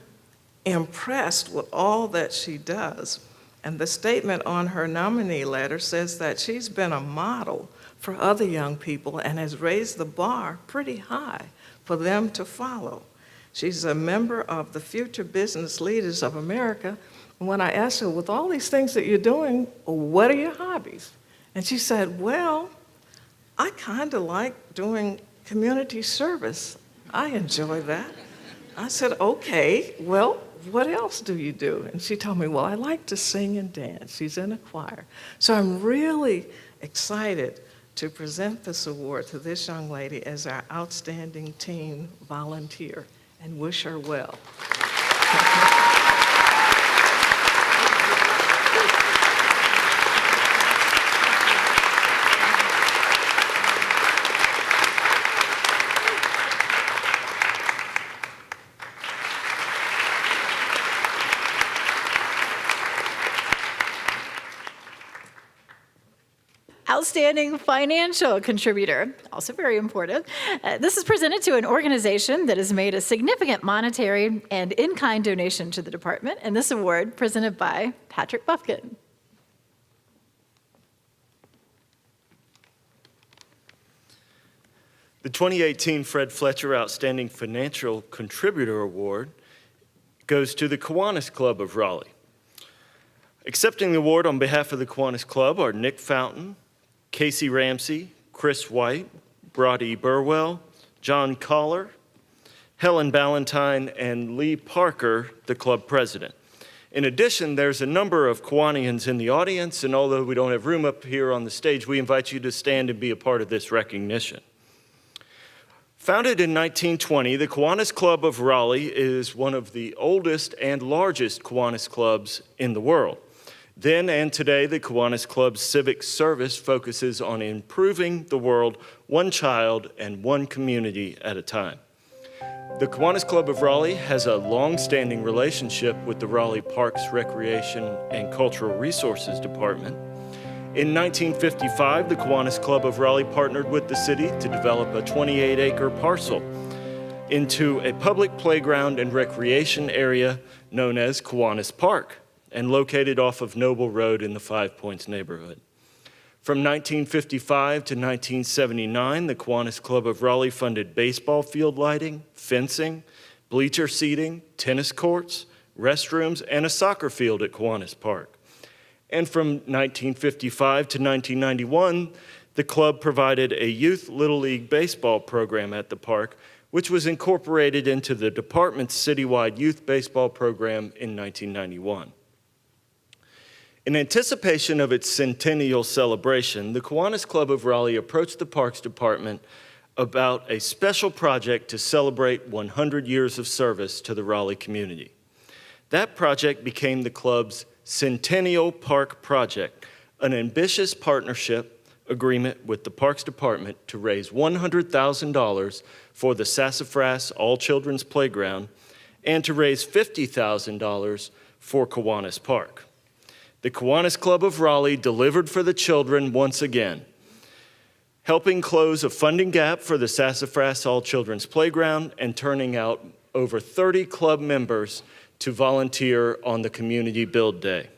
impressed with all that she does. And the statement on her nominee letter says that she's been a model for other young people and has raised the bar pretty high for them to follow. She's a member of the Future Business Leaders of America. And when I asked her, with all these things that you're doing, what are your hobbies? And she said, well, I kind of like doing community service. I enjoy that. I said, okay, well, what else do you do? And she told me, well, I like to sing and dance. She's in a choir. So I'm really excited to present this award to this young lady as our Outstanding Teen Volunteer and wish her well. Outstanding Financial Contributor, also very important. This is presented to an organization that has made a significant monetary and in-kind donation to the department, and this award presented by Patrick Buffkin. The 2018 Fred Fletcher Outstanding Financial Contributor Award goes to the Kiwanis Club of Raleigh. Accepting the award on behalf of the Kiwanis Club are Nick Fountain, Casey Ramsey, Chris White, Brody Burwell, John Collar, Helen Ballantyne, and Lee Parker, the club president. In addition, there's a number of Kiwanians in the audience, and although we don't have room up here on the stage, we invite you to stand and be a part of this recognition. Founded in 1920, the Kiwanis Club of Raleigh is one of the oldest and largest Kiwanis clubs in the world. Then and today, the Kiwanis Club's civic service focuses on improving the world one child and one community at a time. The Kiwanis Club of Raleigh has a long-standing relationship with the Raleigh Parks, Recreation, and Cultural Resources Department. In 1955, the Kiwanis Club of Raleigh partnered with the city to develop a 28-acre parcel into a public playground and recreation area known as Kiwanis Park, and located off of Noble Road in the Five Points neighborhood. From 1955 to 1979, the Kiwanis Club of Raleigh funded baseball field lighting, fencing, bleacher seating, tennis courts, restrooms, and a soccer field at Kiwanis Park. And from 1955 to 1991, the club provided a youth Little League baseball program at the park, which was incorporated into the department's citywide youth baseball program in 1991. In anticipation of its centennial celebration, the Kiwanis Club of Raleigh approached the Parks Department about a special project to celebrate 100 years of service to the Raleigh community. That project became the club's Centennial Park Project, an ambitious partnership agreement with the Parks Department to raise $100,000 for the Sassafras All Children's Playground and to raise $50,000 for Kiwanis Park. The Kiwanis Club of Raleigh delivered for the children once again, helping close a funding gap for the Sassafras All Children's Playground and turning out over 30 club members to volunteer on the Community Build Day.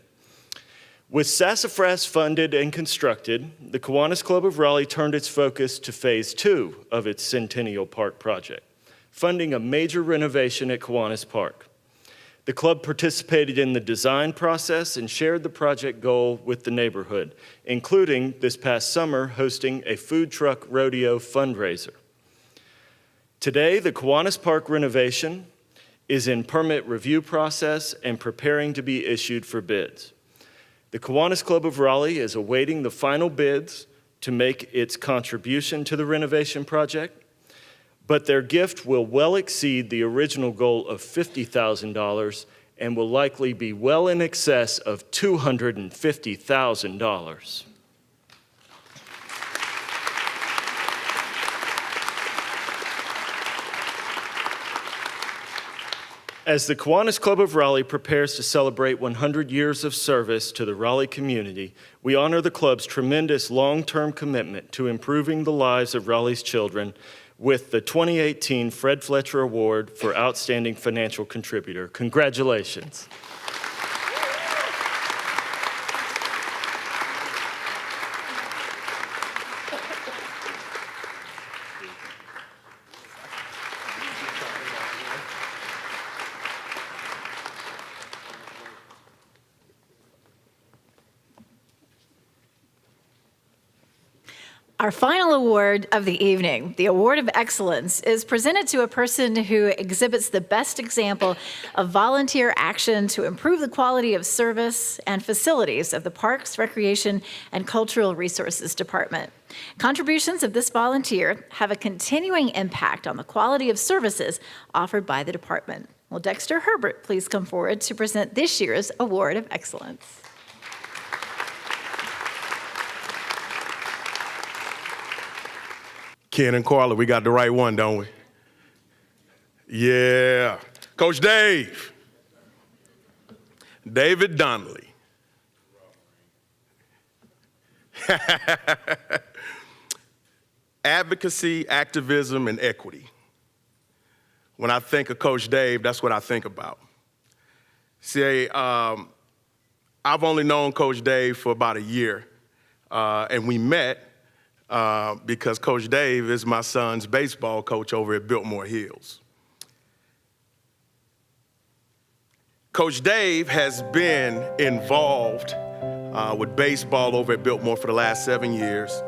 With Sassafras funded and constructed, the Kiwanis Club of Raleigh turned its focus to phase 2 of its Centennial Park project, funding a major renovation at Kiwanis Park. The club participated in the design process and shared the project goal with the neighborhood, including this past summer hosting a food truck rodeo fundraiser. Today, the Kiwanis Park renovation is in permit review process and preparing to be issued for bids. The Kiwanis Club of Raleigh is awaiting the final bids to make its contribution to the renovation project, but their gift will well exceed the original goal of $50,000 and will likely be well in excess of $250,000. As the Kiwanis Club of Raleigh prepares to celebrate 100 years of service to the Raleigh community, we honor the club's tremendous long-term commitment to improving the lives of Raleigh's children with the 2018 Fred Fletcher Award for Outstanding Financial Contributor. Congratulations. Our final award of the evening, the Award of Excellence, is presented to a person who exhibits the best example of volunteer action to improve the quality of service and facilities of the Parks, Recreation, and Cultural Resources Department. Contributions of this volunteer have a continuing impact on the quality of services offered by the department. Will Dexter Herbert please come forward to present this year's Award of Excellence? Ken and Carla, we got the right one, don't we? Yeah. Coach Dave. David Donnelly. Advocacy, activism, and equity. When I think of Coach Dave, that's what I think about. See, I've only known Coach Dave for about a year, and we met because Coach Dave is my son's baseball coach over at Biltmore Hills. Coach Dave has been involved with baseball over at Biltmore for the last 7 years.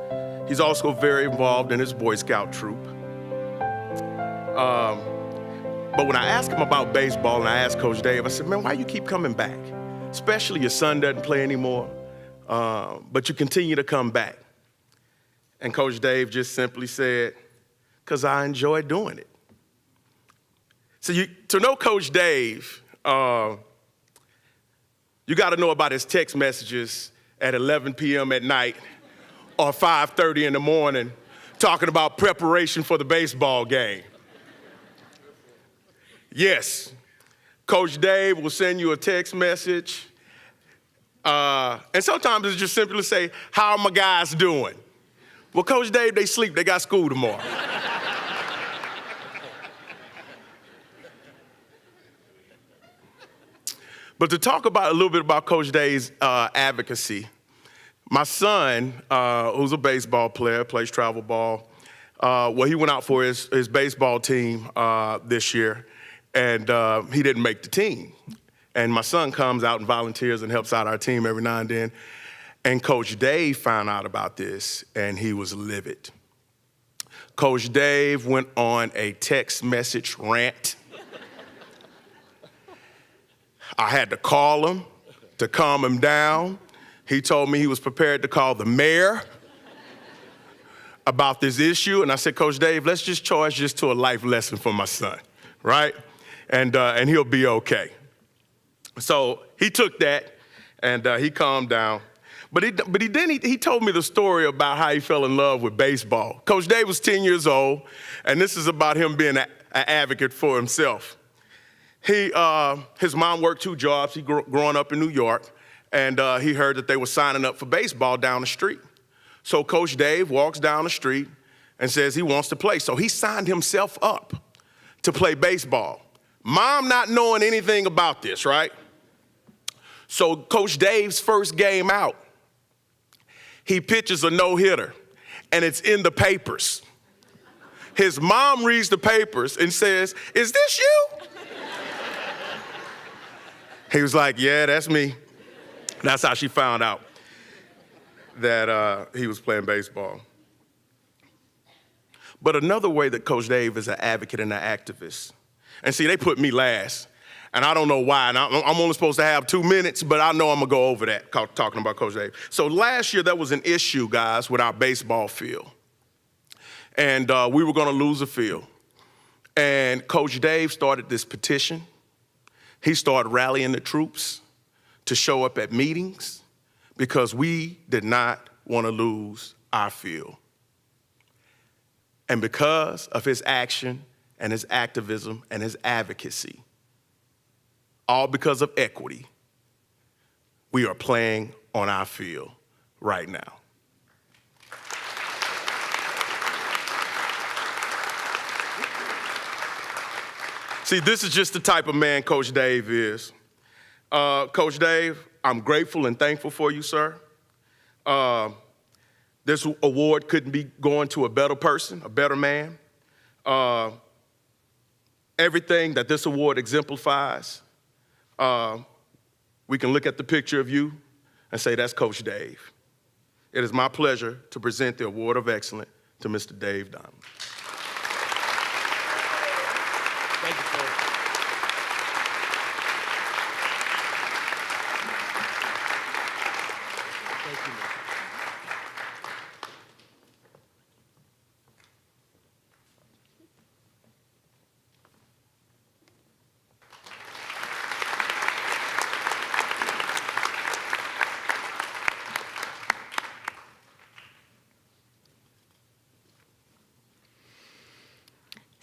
He's also very involved in his Boy Scout troop. But when I asked him about baseball and I asked Coach Dave, I said, man, why you keep coming back? Especially your son doesn't play anymore, but you continue to come back. And Coach Dave just simply said, because I enjoy doing it. So to know Coach Dave, you got to know about his text messages at 11 p.m. at night or 5:30 in the morning talking about preparation for the baseball game. Yes, Coach Dave will send you a text message, and sometimes it's just simply say, how are my guys doing? Well, Coach Dave, they sleep, they got school tomorrow. But to talk about a little bit about Coach Dave's advocacy, my son, who's a baseball player, plays travel ball, he went out for his baseball team this year, and he didn't make the team. And my son comes out and volunteers and helps out our team every now and then. And Coach Dave found out about this, and he was livid. Coach Dave went on a text message rant. I had to call him to calm him down. He told me he was prepared to call the mayor about this issue. And I said, Coach Dave, let's just charge this to a life lesson for my son, right? And he'll be okay. So he took that, and he calmed down. But he told me the story about how he fell in love with baseball. Coach Dave was 10 years old, and this is about him being an advocate for himself. His mom worked 2 jobs. He growing up in New York, and he heard that they were signing up for baseball down the street. So Coach Dave walks down the street and says he wants to play. So he signed himself up to play baseball. Mom not knowing anything about this, right? So Coach Dave's first game out, he pitches a no-hitter, and it's in the papers. His mom reads the papers and says, is this you? He was like, yeah, that's me. That's how she found out that he was playing baseball. But another way that Coach Dave is an advocate and an activist, and see, they put me last, and I don't know why. And I'm only supposed to have 2 minutes, but I know I'm gonna go over that, talking about Coach Dave. So last year, there was an issue, guys, with our baseball field. And we were gonna lose a field. And Coach Dave started this petition. He started rallying the troops to show up at meetings because we did not want to lose our field. And because of his action and his activism and his advocacy, all because of equity, we are playing on our field right now. See, this is just the type of man Coach Dave is. Coach Dave, I'm grateful and thankful for you, sir. This award couldn't be going to a better person, a better man. Everything that this award exemplifies, we can look at the picture of you and say, that's Coach Dave. It is my pleasure to present the Award of Excellence to Mr. Dave Donald. Thank you, sir. Thank you, Mr.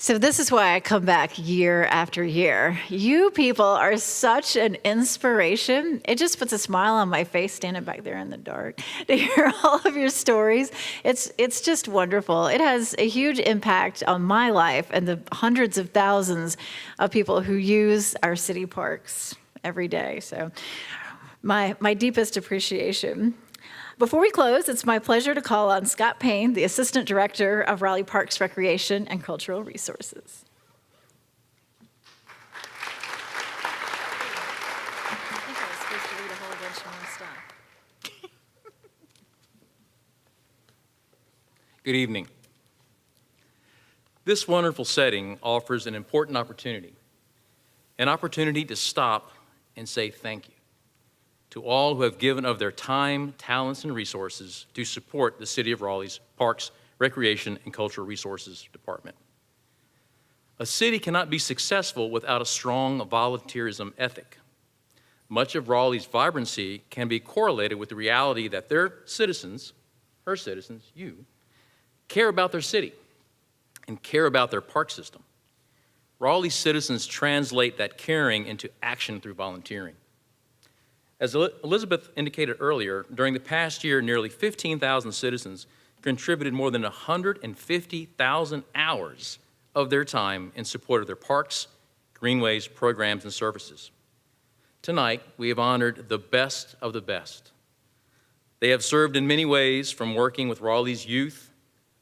So this is why I come back year after year. You people are such an inspiration. It just puts a smile on my face standing back there in the dark to hear all of your stories. It's just wonderful. It has a huge impact on my life and the hundreds of thousands of people who use our city parks every day. So my deepest appreciation. Before we close, it's my pleasure to call on Scott Payne, the Assistant Director of Raleigh Parks, Recreation, and Cultural Resources. Good evening. This wonderful setting offers an important opportunity to stop and say thank you to all who have given of their time, talents, and resources to support the City of Raleigh's Parks, Recreation, and Cultural Resources Department. A city cannot be successful without a strong volunteerism ethic. Much of Raleigh's vibrancy can be correlated with the reality that their citizens, her citizens, you, care about their city and care about their park system. Raleigh citizens translate that caring into action through volunteering. As Elizabeth indicated earlier, during the past year, nearly 15,000 citizens contributed more than 150,000 hours of their time in support of their parks, greenways, programs, and services. Tonight, we have honored the best of the best. They have served in many ways, from working with Raleigh's youth,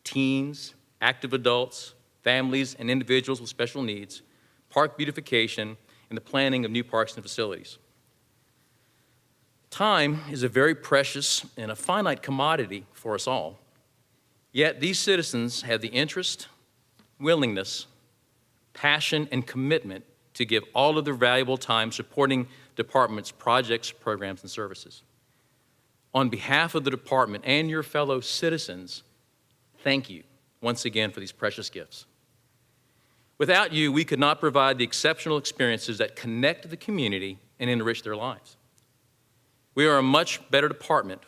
teens, active adults, families, and individuals with special needs, park beautification, and the planning of new parks and facilities. Time is a very precious and a finite commodity for us all. Yet these citizens have the interest, willingness, passion, and commitment to give all of their valuable time supporting department's projects, programs, and services. On behalf of the department and your fellow citizens, thank you once again for these precious gifts. Without you, we could not provide the exceptional experiences that connect the community and enrich their lives. We are a much better department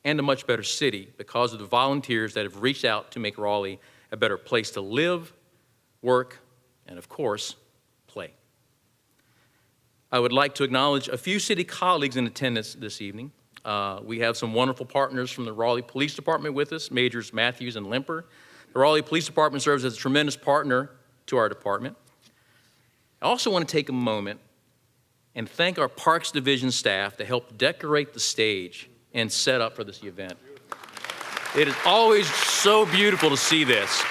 and a much better city because of the volunteers that have reached out to make Raleigh a better place to live, work, and of course, play. I would like to acknowledge a few city colleagues in attendance this evening. We have some wonderful partners from the Raleigh Police Department with us, Majors Matthews and Limper. The Raleigh Police Department serves as a tremendous partner to our department. I also want to take a moment and thank our Parks Division staff that helped decorate the stage and set up for this event. It is always so beautiful to see this.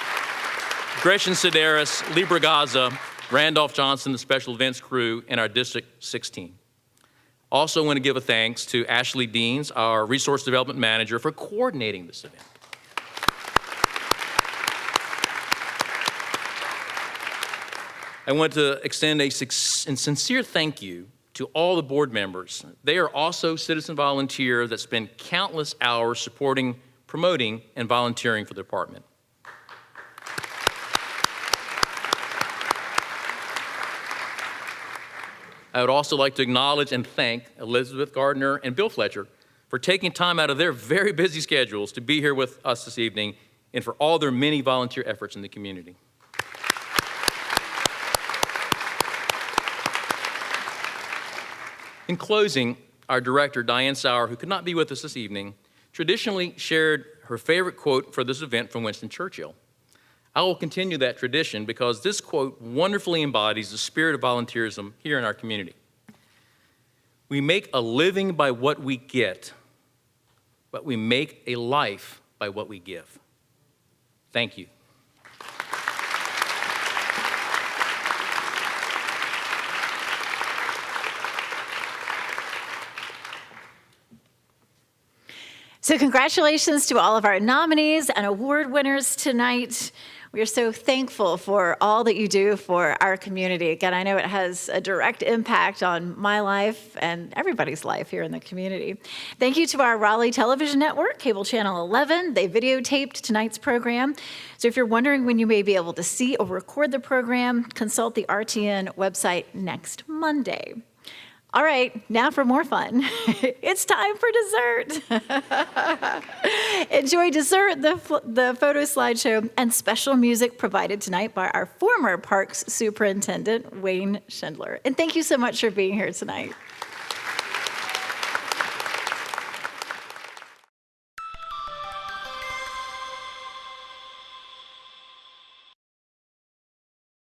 Gretchen Sedaris, Lee Bragaza, Randolph Johnson, the special events crew, and our District 16. Also want to give a thanks to Ashley Deans, our Resource Development Manager, for coordinating this event. I want to extend a sincere thank you to all the board members. They are also citizen volunteers that spend countless hours supporting, promoting, and volunteering for the department. I would also like to acknowledge and thank Elizabeth Gardner and Bill Fletcher for taking time out of their very busy schedules to be here with us this evening and for all their many volunteer efforts in the community. In closing, our director, Diane Sauer, who could not be with us this evening, traditionally shared her favorite quote for this event from Winston Churchill. I will continue that tradition because this quote wonderfully embodies the spirit of volunteerism here in our community. We make a living by what we get, but we make a life by what we give. Thank you. So congratulations to all of our nominees and award winners tonight. We are so thankful for all that you do for our community. Again, I know it has a direct impact on my life and everybody's life here in the community. Thank you to our Raleigh Television Network, Cable Channel 11. They videotaped tonight's program. So if you're wondering when you may be able to see or record the program, consult the RTN website next Monday. All right, now for more fun. It's time for dessert. Enjoy dessert, the photo slideshow, and special music provided tonight by our former Parks Superintendent, Wayne Schindler. And thank you so much for being here tonight.